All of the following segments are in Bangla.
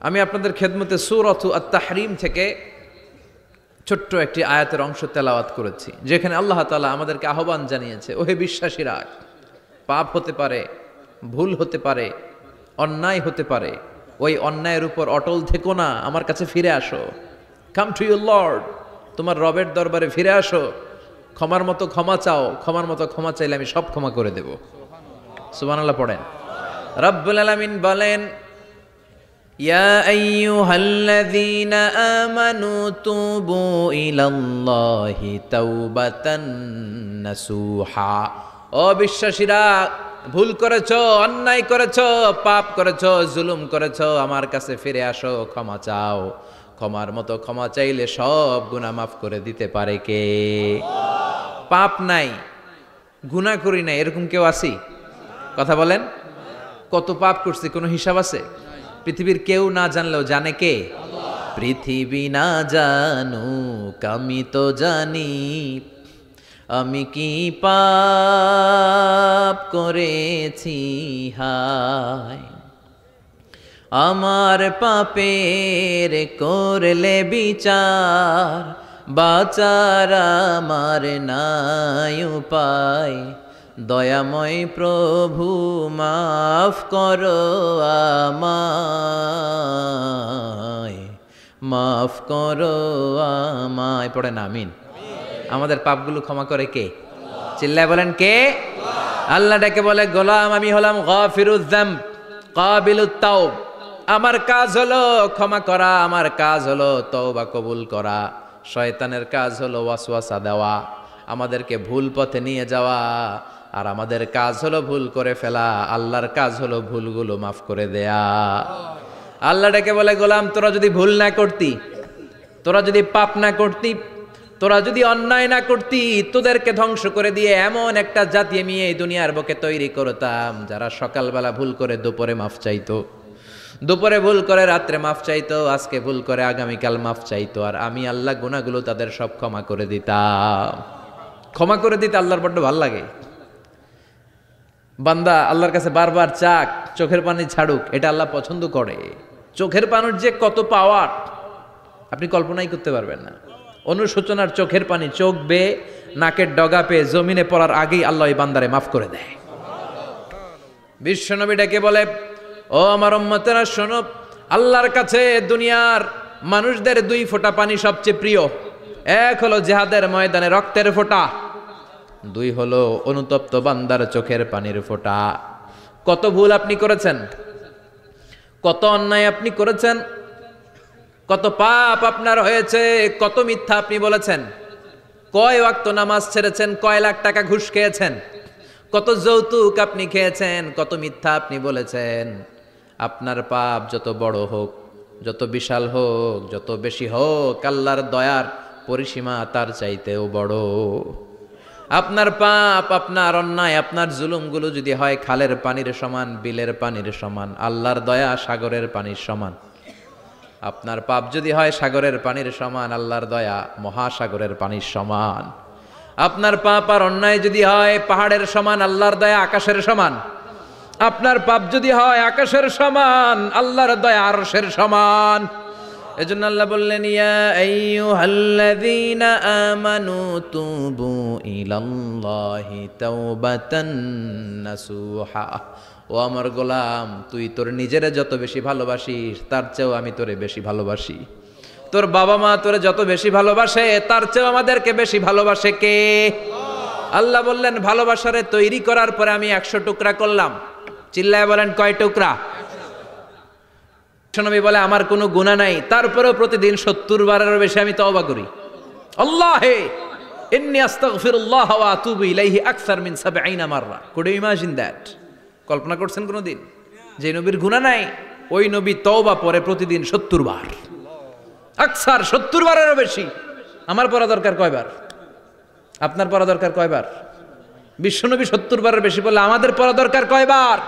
আমি আপনাদের খেদমতে সূরাতু আত-তাহরিম থেকে ছোট্ট একটি আয়াতের অংশ তেলাওয়াত করেছি, যেখানে আল্লাহ তাআলা আমাদেরকে আহ্বান জানিয়েছে, ওহে বিশ্বাসীরা, পাপ হতে পারে, ভুল হতে পারে, অন্যায় হতে পারে, ওই অন্যায়ের উপর অটল থেকো না, আমার কাছে ফিরে আসো। কাম টু ইউর লর্ড, তোমার রবের দরবারে ফিরে আসো, ক্ষমার মতো ক্ষমা চাও, ক্ষমার মতো ক্ষমা চাইলে আমি সব ক্ষমা করে দেব। সুবহানাল্লাহ পড়েন। রব্বুল আলামিন বলেন, ইয়া আইয়ুহাল্লাযীনা আমানু তুবু ইলাল্লাহি তাওবাতান নাসুহা। ও বিশ্বাসীরা, ভুল করেছো, অন্যায় করেছো, পাপ করেছো, জুলুম করেছো, আমার কাছে ফিরে আসো, ক্ষমা চাও। ক্ষমার মতো ক্ষমা চাইলে সব গুনাহ মাফ করে দিতে পারে কে? পাপ নাই, গুনাহ করি নাই, এরকম কেউ আছি? কথা বলেন। কত পাপ করছি, কোনো হিসাব আছে? পৃথিবীর কেউ না জানলেও জানে কে? পৃথিবী না জানুক আমি তো জানি, আমি কি পাপ করেছি হায়। আমার পাপের করলে বিচার, বাঁচার আমার নাই উপায়। দয়াময় প্রভু মাফ করো আমায়, মাফ করো আমায়। পড়েন আমিন। আমাদের পাপগুলো ক্ষমা করে কে? চিল্লায় বলেন কে? আল্লাহ ডেকে বলে, গোলাম আমি হলাম গাফিরুয যামব কাবিলুত তাওব। আমার কাজ হলো ক্ষমা করা, আমার কাজ হলো তওবা কবুল করা। শয়তানের কাজ হলো ওয়াসওয়াসা দেওয়া, আমাদেরকে ভুল পথে নিয়ে যাওয়া, আর আমাদের কাজ হলো ভুল করে ফেলা। আল্লাহর কাজ হলো ভুলগুলো মাফ করে দেয়া। আল্লাহ ডেকে বলে, গোলাম তোরা যদি ভুল না করতি, তোরা যদি পাপ না করতি, তোরা যদি অন্যায় না করতি, তোদেরকে ধ্বংস করে দিয়ে এমন একটা জাতি আমি এই দুনিয়ার বুকে তৈরি করতাম, যারা সকালবেলা ভুল করে দুপুরে মাফ চাইতো, দুপুরে ভুল করে রাত্রে মাফ চাইতো, আজকে ভুল করে আগামীকাল মাফ চাইতো, আর আমি আল্লাহ গুনাহগুলো তাদের সব ক্ষমা করে দিতাম। ক্ষমা করে দিতে আল্লাহর বড্ড ভালো লাগে। বান্দা আল্লাহর কাছে বারবার চাক, চোখের পানি ছাড়ুক, এটা আল্লাহ পছন্দ করে। চোখের পানির যে কত পাওয়ার আপনি কল্পনাই করতে পারবেন না। অনুশোচনার চোখের পানি চোখ বেয়ে নাকের ডগা পেয়ে জমিনে পড়ার আগেই আল্লাহ এই বান্দারে মাফ করে দেয়। বিশ্বনবী ডেকে বলে, ও আমার উম্মতেরা শোনো, আল্লাহর কাছে দুনিয়ার মানুষদের দুই ফোঁটা পানি সবচেয়ে প্রিয়। এক হলো জিহাদের ময়দানে রক্তের ফোঁটা, দুই হলো অনুতপ্ত বান্দার চোখের পানির ফোঁটা। কত ভুল আপনি করেছেন, কত অন্যায় আপনি করেছেন, কত পাপ আপনার হয়েছে, কত মিথ্যা আপনি বলেছেন, কয় ওয়াক্ত নামাজ ছেড়েছেন, কয় লাখ টাকা ঘুষ খেয়েছেন, কত যৌতুক আপনি খেয়েছেন, কত মিথ্যা আপনি বলেছেন। আপনার পাপ যত বড় হোক, যত বিশাল হোক, যত বেশি হোক, আল্লাহর দয়ার পরিসীমা তার চাইতেও বড়। আপনার পাপ, আপনার অন্যায়, আপনার জুলুমগুলো যদি হয় খালের পানির সমান, বিলের পানির সমান, আল্লাহর দয়া সাগরের পানির সমান। আপনার পাপ যদি হয় সাগরের পানির সমান, আল্লাহর দয়া মহাসাগরের পানির সমান। আপনার পাপ আর অন্যায় যদি হয় পাহাড়ের সমান, আল্লাহর দয়া আকাশের সমান। আপনার পাপ যদি হয় আকাশের সমান, আল্লাহর দয়া আরশের সমান। এজন্য আল্লাহ বললেন, ইয়া আইয়ুহাল্লাযীনা আমানু তুবু ইলাল্লাহি তাওবাতান নাসুহা। ও আমার গোলাম, তুই তোর নিজেরে যত বেশি ভালোবাসিস, তার চেয়েও আমি তোরে বেশি ভালোবাসি। তোর বাবা মা তোরে যত বেশি ভালোবাসে, তার চেয়েও আমাদেরকে বেশি ভালোবাসে কে? আল্লাহ বললেন, ভালোবাসারে তৈরি করার পরে আমি 100 টুকরা করলাম। চিল্লায় বলেন কয় টুকরা? নবী বলে, আমার কোনো গুনাহ নাই, তারপরেও প্রতিদিন 70 বারেরও বেশি আমি তওবা করি। আল্লাহে ইন্নী আস্তাগফিরুল্লাহ ওয়া আতুবু ইলাইহি আকসার মিন 70 মাররা। Could you imagine that? কল্পনা করছেন কোনোদিন? যে নবীর গুনাহ নাই, ওই নবী তওবা পড়ে প্রতিদিন 70 বার। আকসার 70 বারেরও বেশি। আমার পড়া দরকার কয়বার? আপনার পড়া দরকার কয়বার? বিশ্বনবী 70 বারের বেশি বললে আমাদের পড়া দরকার কয়বার?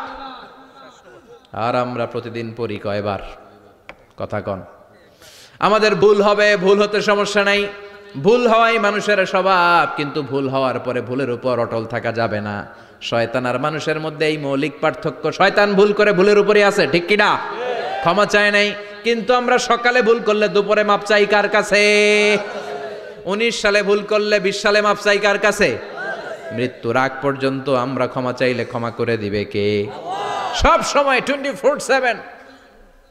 আর আমরা প্রতিদিন পড়ি কয়বার? কথা কন। আমাদের ভুল হবে, ভুল হতে সমস্যা নাই, ভুল হওয়াই মানুষের স্বভাব, কিন্তু ভুল হওয়ার পরে ভুলের উপর অটল থাকা যাবে না। শয়তান আর মানুষের মধ্যে এই মৌলিক পার্থক্য। শয়তান ভুল করে ভুলের উপরই আছে, ঠিক কিনা? ক্ষমা চায় নাই, কিন্তু আমরা সকালে ভুল করলে দুপুরে মাপ চাই কার কাছে? 19 সালে ভুল করলে 20 সালে মাপ চাই কার কাছে? মৃত্যুর আগ পর্যন্ত আমরা ক্ষমা চাইলে ক্ষমা করে দিবে কে? সব সময় 24/7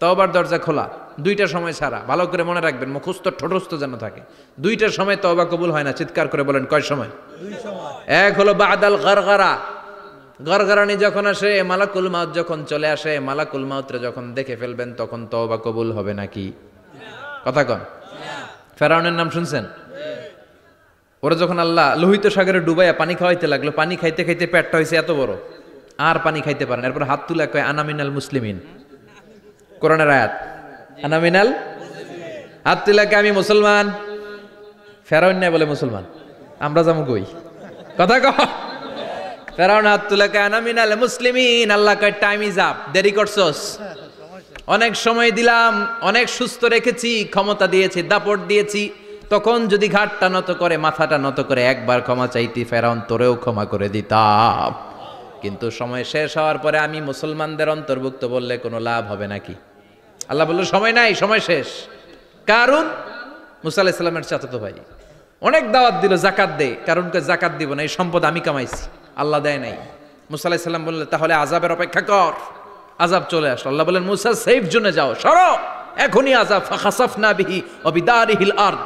তওবার দরজা খোলা, দুইটা সময় ছাড়া। ভালো করে মনে রাখবেন, মুখস্থ ঠোঁটস্থ যেন থাকে। দুইটার সময় তওবা কবুল হয় না। চিৎকার করে বলেন কয় সময়? এক হলো বাদাল গারগারা, গরগরানি যখন আসে, মালাকুল মাউত যখন চলে আসে, মালাকুল মাউতরে যখন দেখে ফেলবেন তখন তওবা কবুল হবে নাকি? কথা কন। ফেরাউনের নাম শুনছেন? ওরা যখন আল্লাহ লোহিত সাগরে ডুবাইয়া পানি খাওয়াইতে লাগলো, পানি খাইতে খাইতে পেটটা হয়েছে এত বড়, আর পানি খাইতে পারেন। এরপর হাত তুলে কয় আনা মিনাল মুসলিমিন। কোরআনের আয়াত, আনা মিনাল, হাত তুলে কয় আমি মুসলমান। ফেরাউন নাই বলে মুসলমান, আমরা যাবো কই? কথা কহ। ফেরাউন হাত তুলে কয় আনা মিনাল মুসলিমিন। আল্লাহ কয় টাইম ইজ আপ, দেরি করছস, অনেক সময় দিলাম, অনেক সুস্থ রেখেছি, ক্ষমতা দিয়েছি, দাপট দিয়েছি, তখন যদি ঘাটটা নত করে, মাথাটা নত করে একবার ক্ষমা চাইতি, ফেরাউন তোরেও ক্ষমা করে দিতাম। কিন্তু সময় শেষ হওয়ার পরে আমি মুসলমানদের অন্তর্ভুক্ত বললে কোনো লাভ হবে নাকি? আল্লাহ বলল সময় নাই, সময় শেষ। কারণ মুসা আলাইহিস সালামের চাচাতো ভাই অনেক দাওয়াত দিল, জাকাত দে। কারণকে জাকাত দিব না, এই সম্পদ আমি কামাইছি, আল্লাহ দেয় নাই। মুসা আলাইহিস সালাম বললেন তাহলে আযাবের অপেক্ষা কর। আযাব চলে আসলো। আল্লাহ বলেন মুসা সেফ জোনে যাও, সরো, এখনই আযাব। ফাখাসাফনা বিহি ওয়া বিদারিহিল আরদ,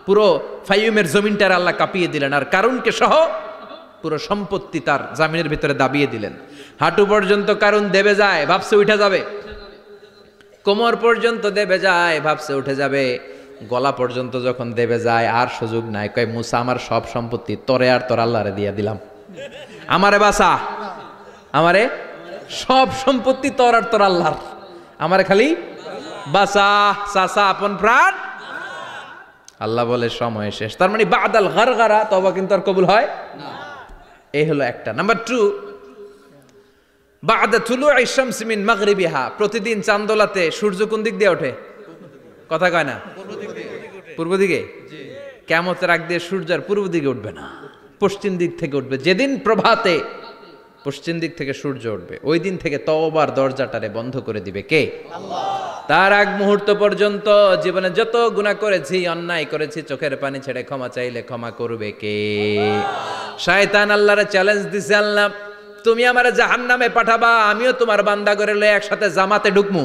পুরো ফাইয়ুমের জমিনটার আল্লাহ কাঁপিয়ে দিলেন, আর কারুনকে সহ পুরো সম্পত্তি তার জামিনের ভিতরে দাবিয়ে দিলেন। হাঁটু পর্যন্ত কারুন দেবে যায়, ভাবছে উঠে যাবে। কোমর পর্যন্ত দেবে যায়, ভাবছে উঠে যাবে। গলা পর্যন্ত যখন দেবে যায় আর সুযোগ নাই। কয় মুসা আমার সব সম্পত্তি তোরে আর তোর আল্লাহরে দিয়া দিলাম, আমারে বাঁচা, আমারে সব সম্পত্তি তোর আর তোর আল্লাহর, আমারে খালি বাঁচা, চাচা আপন প্রাণ। আল্লাহ বলে সময় শেষ। তার মানে বাদাল গারগারা তওবা কিন্তু আর কবুল হয় না। এই হলো একটা। নাম্বার 2, বাদা তুলুই শামস মিন মাগরিবিহা, প্রতিদিন চাঁদোলাতে সূর্য কোন দিক দিয়ে ওঠে? কথা কয় না? পূর্ব দিকে। কিয়ামতের আগ দিয়ে সূর্য আর পূর্ব দিকে উঠবে না, পশ্চিম দিক থেকে উঠবে। যেদিন প্রভাতে পশ্চিম দিক থেকে সূর্য উঠবে, ওই দিন থেকে তওবার দরজাটারে বন্ধ করে দিবে কে? আল্লাহ। তার আগ মুহূর্ত পর্যন্ত জীবনে যত গুনাহ করেছি, অন্যায় করেছি, চোখের পানি ছেড়ে ক্ষমা চাইলে ক্ষমা করবে কে? শয়তান আল্লাহরে চ্যালেঞ্জ দিছে, আল্লাহ তুমি আমারে জাহান্নামে পাঠাবা, আমিও তোমার বান্দা করে লয়ে একসাথে জামাতে ঢুকমু।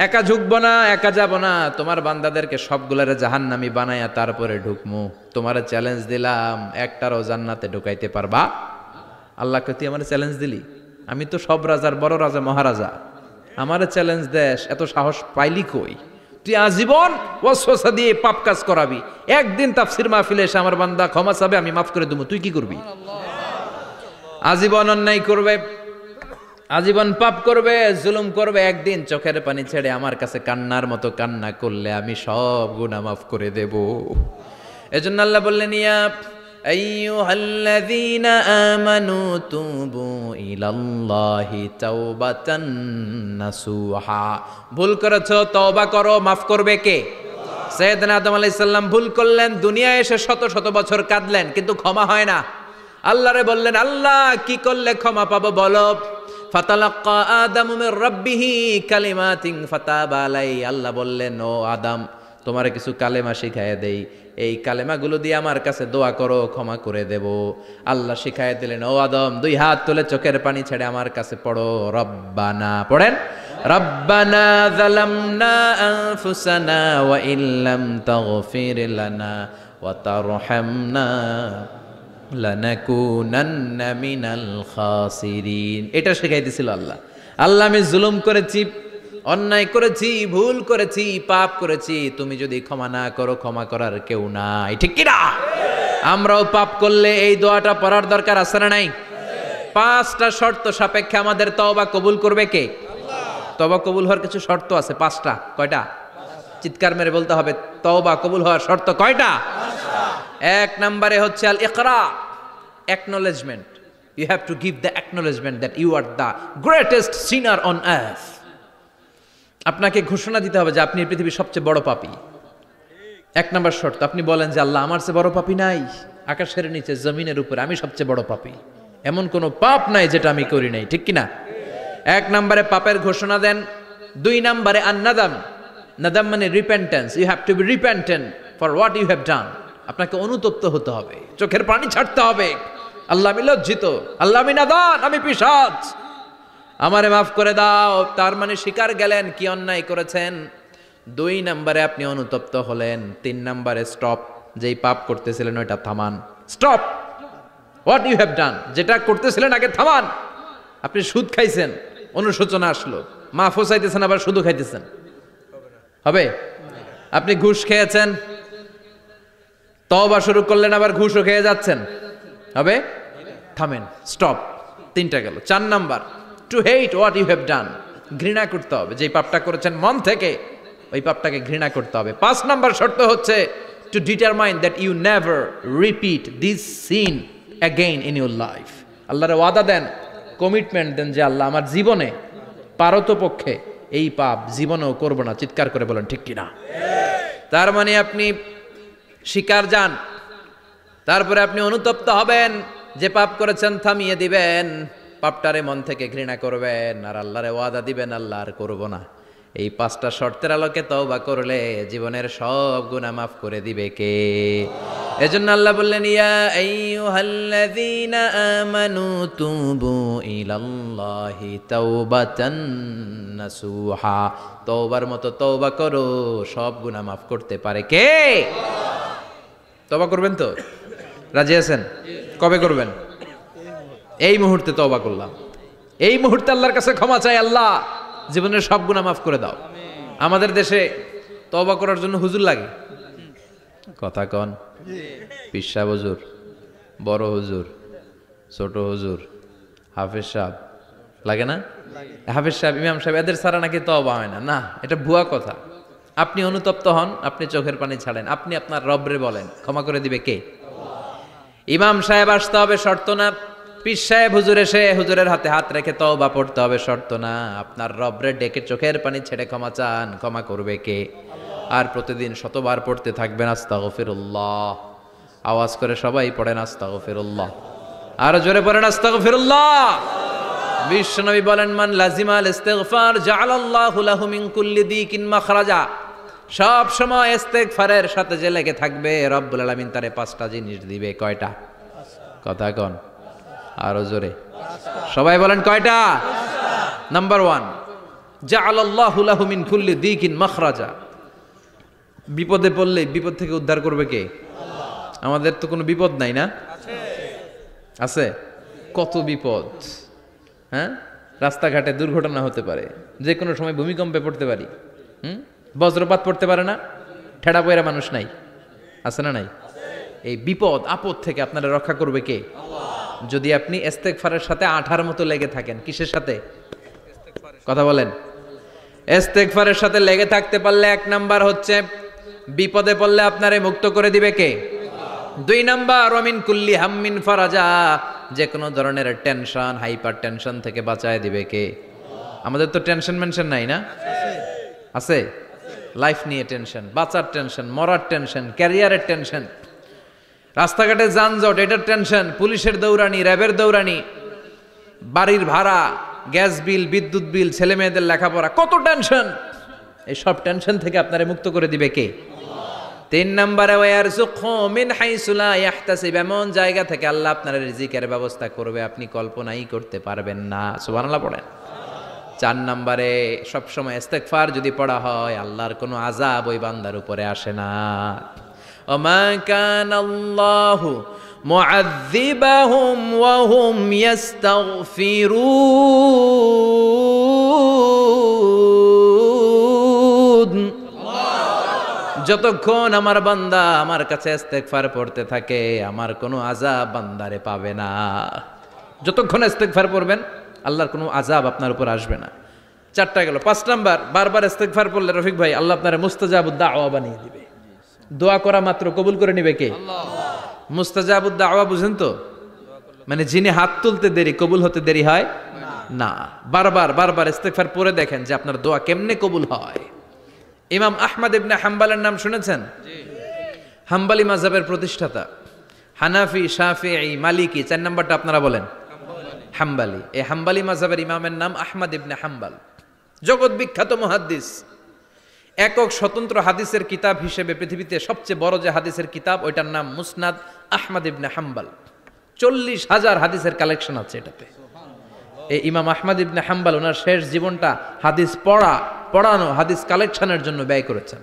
একা ঝুঁকবো না, একা যাব না, তোমার বান্দাদেরকে সবগুলারে জাহান্নামী বানায়া তারপরে ঢুকমু। তোমারে চ্যালেঞ্জ দিলাম, একটারও জান্নাতে ঢুকাইতে পারবা? আল্লাহকে তুই আমার চ্যালেঞ্জ দিলি? আমি তো সব রাজার বড় রাজা, মহারাজা, আমারে চ্যালেঞ্জ দেশ, এত সাহস পাইলি কই? তুই আজীবন ওয়াসওয়াসা দিয়ে পাপ কাজ করাবি, একদিন তাফসীর মাহফিলে এসে আমার বান্দা ক্ষমা চাবে, আমি মাফ করে দেবো, তুই কি করবি? আজীবন অন্যায় করবে, আজীবন পাপ করবে, জুলুম করবে, একদিন চোখের পানি ছেড়ে আমার কাছে কান্নার মতো কান্না করলে আমি সব গুনাহ মাফ করে দেব। এজন্য আল্লাহ বললেন ইয়া আইয়ুহাল্লাযীনা আমানু তুবু ইলাল্লাহি তাওবাতান নাসুহা। ভুল করেছো, তওবা করো, মাফ করবে কে? সাইয়েদনা আদম আলাইহিস সালাম ভুল করলেন, দুনিয়ায় এসে শত শত বছর কাঁদলেন, কিন্তু ক্ষমা হয় না। আল্লাহরে বললেন আল্লাহ কি করলে ক্ষমা পাবো বলো? ফাতালাক্কা আদামু মির রাব্বিহি কালিমাতিন ফাতাবা আলাই। আল্লাহ বললেন ও আদম তোমারে কিছু কালেমা শিখাইয়া দেই, এই কালেমাগুলো দিয়ে আমার কাছে দোয়া করো, ক্ষমা করে দেব। আল্লাহ শিখাইয়া দিলেন ও আদম 2 হাত তুলে চোখের পানি ছেড়ে আমার কাছে পড়ো রব্বানা, পড়েন রব্বানা যালামনা আনফুসানা ওয়া ইল্লাম তাগফির লানা ওয়া তারহামনা লানাকুনান্না মিনাল খাসিরিন। এটা শিখাই দিছিল আল্লাহ। আল্লাহ আমি জুলুম করেছি, অন্যায় করেছি, ভুল করেছি, পাপ করেছি, তুমি যদি ক্ষমা না করো ক্ষমা করার কেউ নাই, ঠিক কি না? আমরাও পাপ করলে এই দোয়াটা পড়ার দরকার আছে না নাই? 5টা শর্ত সাপেক্ষে আমাদের তওবা কবুল করবে কে? আল্লাহ। তওবা কবুল হওয়ার কিছু শর্ত আছে 5টা। কয়টা? চিৎকার মেরে বলতে হবে, তওবা কবুল হওয়ার শর্ত কয়টা? 1 নম্বরে হচ্ছে আল ইকরা, acknowledgement. You have to give the acknowledgement that you are the greatest sinner on earth. আপনাকে ঘোষণা দিতে হবে যে আপনি পৃথিবীর সবচেয়ে বড় পাপী। 1 নম্বর শর্ত, আপনি বলেন যে আল্লাহ আমার চেয়ে বড় পাপী নাই, আকাশের নিচে জমিনের উপরে আমি সবচেয়ে বড় পাপী, এমন কোনো পাপ নাই যেটা আমি করি নাই, ঠিক কি না? 1 নম্বরে পাপের ঘোষণা দেন। 2 নম্বরে আন-নাদাম, নাদাম মানে repentance, you have to be repentant for what you have done. আপনাকে অনুতপ্ত হতে হবে, চোখের পানি ছাড়তে হবে। আল্লাহ আমি লজ্জিত, আল্লাহ আমি নাদান, আমি পিশাচ, আমারে মাফ করে দাও। তার মানে স্বীকার গেলেন কি অন্যায় করেছেন। 2 নম্বরে আপনি অনুতপ্ত হলেন। 3 নম্বরে স্টপ, যেই পাপ করতেছিলেন ওইটা থামান। Stop what you have done, যেটা করতেছিলেন আগে থামান। আপনি সুদ খাইছেন, অনুশোচনা আসলো, মাফও চাইতেছেন, আবার সুদও খাইতেছেন, হবে? আপনি ঘুষ খেয়েছেন, তওবা শুরু করলেন, আবার ঘুষও খেয়ে যাচ্ছেন, হবে? থামেন, স্টপ। 3টা গেল। 4 number, to hate what you have done, ঘৃণা করতে হবে। যেই পাপটা করেছেন মন থেকে, ওই পাপটাকে ঘৃণা করতে হবে। 5 নাম্বার শর্ত হচ্ছে to determine that you never repeat this sin again in your life. আল্লাহর ওয়াদা দেন, কমিটমেন্ট দেন যে আল্লাহ আমার জীবনে পারতপক্ষে এই পাপ জীবনেও করব না। চিৎকার করে বলেন ঠিক কিনা? তার মানে আপনি শিকার যান, তারপরে আপনি অনুতপ্ত হবেন, যে পাপ করেছেন থামিয়ে দিবেন, পাপটারে মন থেকে ঘৃণা করবেন, আর আল্লাহরে ওয়াদা দিবেন আল্লাহ আর করব না। এই 5টা শর্তের আলোকে তওবা করলে জীবনের সব গুনাহ মাফ করে দিবে কে? এজন্য আল্লাহ বললেন, ইয়া আইয়ুহাল্লাযীনা আমানু তুবু ইলাল্লাহি তাওবাতান নাসুহা, তওবার মতো তওবা করো, সব গুনাহ মাফ করতে পারে কে? তওবা করবেন তো? রাজি আছেন? কবে করবেন? এই মুহূর্তে তওবা করলাম, এই মুহূর্তে আল্লাহর কাছে ক্ষমা চাই, আল্লাহ জীবনের সব গুনাহ মাফ করে দাও। আমাদের দেশে তওবা করার জন্য হুজুর লাগে, কথা কন? পীর সাহেব হুজুর, বড় হুজুর, ছোট হুজুর, হাফেজ সাহেব লাগে না? হাফেজ সাহেব, ইমাম সাহেব, এদের ছাড়া নাকি তওবা হয় না। না, এটা ভুয়া কথা। আপনি অনুতপ্ত হন, আপনি চোখের পানি ছাড়েন, আপনি আপনার রবরে বলেন, ক্ষমা করে দিবে কে? ইমাম সাহেব আসতে হবে শর্ত না, পীর সাহেব হুজুর এসে হুজুরের হাতে হাত রেখে তওবা পড়তে হবে শর্ত না। আপনার রবরে ডেকে চোখের পানি ছেড়ে ক্ষমা চান, ক্ষমা করবে কে? আর প্রতিদিন শতবার পড়তে থাকবেন আস্তাগফিরুল্লাহ। আওয়াজ করে সবাই পড়েন আস্তাগফিরুল্লাহ, আরো জোরে পড়েন আস্তাগফিরুল্লাহ। বিশ্বনবী বলেন, মান লাজিমাল ইস্তিগফার জাআলাল্লাহু লাহু মিন কুল্লি দিকিন মাখরাজা। সব সময় ইস্তিগফারের সাথে যে লেগে থাকবে, রব্বুল আলামিন তারে 5টা জিনিস দিবে। কয়টা? কথা কন, আরো জোরে সবাই বলেন কয়টা? নাম্বার 1, জাআলাল্লাহু লাহু মিন কুল্লি দিকিন মাখরাজা। বিপদে পড়লে বিপদ থেকে উদ্ধার করবে কে? আমাদের তো কোনো বিপদ নাই না? আছে, কত বিপদ। হ্যাঁ, রাস্তাঘাটে দুর্ঘটনা হতে পারে, যে কোনো সময় ভূমিকম্পে পড়তে পারি, বজ্রপাত পড়তে পারে না, ঠেড়া পয়রা মানুষ নাই, আছে না নাই? এই বিপদ আপদ থেকে আপনারা রক্ষা করবে কে? যদি আপনি ইস্তেগফারের সাথে আঠার মতো লেগে থাকেন। কিসের সাথে? কথা বলেন। ইস্তেগফারের সাথে লেগে থাকতে পারলে 1 নাম্বার হচ্ছে বিপদে পড়লে আপনারে মুক্ত করে দিবে কে? 2 নাম্বার, ওয়ামিন কুল্লি হাম্মিন ফারাজা, যে কোনো ধরনের টেনশন, হাইপার টেনশন থেকে বাঁচায় দিবে কে? আমাদের তো টেনশন মেনশন নাই না? আছে। লাইফ নিয়ে টেনশন, বাঁচার টেনশন, মরার টেনশন, ক্যারিয়ারের টেনশন, রাস্তাঘাটে যানজট, এটার টেনশন, পুলিশের দৌড়ানি, র্যাবের দৌড়ানি, বাড়ির ভাড়া, গ্যাস বিল, বিদ্যুৎ বিল, ছেলে মেয়েদের লেখাপড়া, কত টেনশন। এই সব টেনশন থেকে আপনারে মুক্ত করে দিবে কে? 3 নম্বরে, ওয়ারযুকহু মিন হাইসু লা ইয়াহতাসিব, এমন জায়গা থেকে আল্লাহ আপনার রিজিকের ব্যবস্থা করবে আপনি কল্পনাই করতে পারবেন না। সুবহানাল্লাহ পড়েন। 4 নম্বরে, সবসময় ইস্তেগফার যদি পড়া হয়, আল্লাহর কোনো আযাব ওই বান্দার উপরে আসে না। ওমা কানাল্লাহু মুআযযিবাহুম ওয়া হুম ইস্তাগফিরুন, যতক্ষণ আমার বান্দা আমার কাছে ইস্তেগফার পড়তে থাকে, আমার কোনো আযাব বান্দারে পাবে না। যতক্ষণ ইস্তেগফার পড়বেন, আল্লাহর কোনো আযাব আপনার উপর আসবে না। 4টা গেল। 5 নাম্বার, বারবার ইস্তেগফার পড়লে রফিক ভাই আল্লাহ আপনারে মুস্তাজাবুদ দাওয়া বানিয়ে দিবে। দোয়া করা মাত্র কবুল করে নিবে কে? আল্লাহ। মুস্তাজাবুদ দাওয়া বুঝেন তো? মানে যিনি হাত তুলতে দেরি, কবুল হতে দেরি হয় না। বারবার ইস্তেগফার পড়ে দেখেন যে আপনার দোয়া কেমনে কবুল হয়। ইমাম আহমদ ইবনে হাম্বলের নাম শুনেছেন? হাম্বলি মাযহাবের প্রতিষ্ঠাতা। হানাফি, শাফিঈ, মালিকি, 4 নাম্বারটা আপনারা বলেন হাম্বলি। এই হাম্বলি মাযহাবের ইমামের নাম আহমদ ইবনে হাম্বল। জগৎ বিখ্যাত মুহাদ্দিস। একক স্বতন্ত্র হাদিসের কিতাব হিসেবে পৃথিবীতে সবচেয়ে বড় যে হাদিসের কিতাব, ওইটার নাম মুসনাদ আহমদ ইবনে হাম্বল। 40,000 হাদিসের কালেকশন আছে এটাতে। এই ইমাম আহমদ ইবনে হাম্বল ওনার শেষ জীবনটা হাদিস পড়ানো, হাদিস কালেকশনের জন্য ব্যয় করেছেন।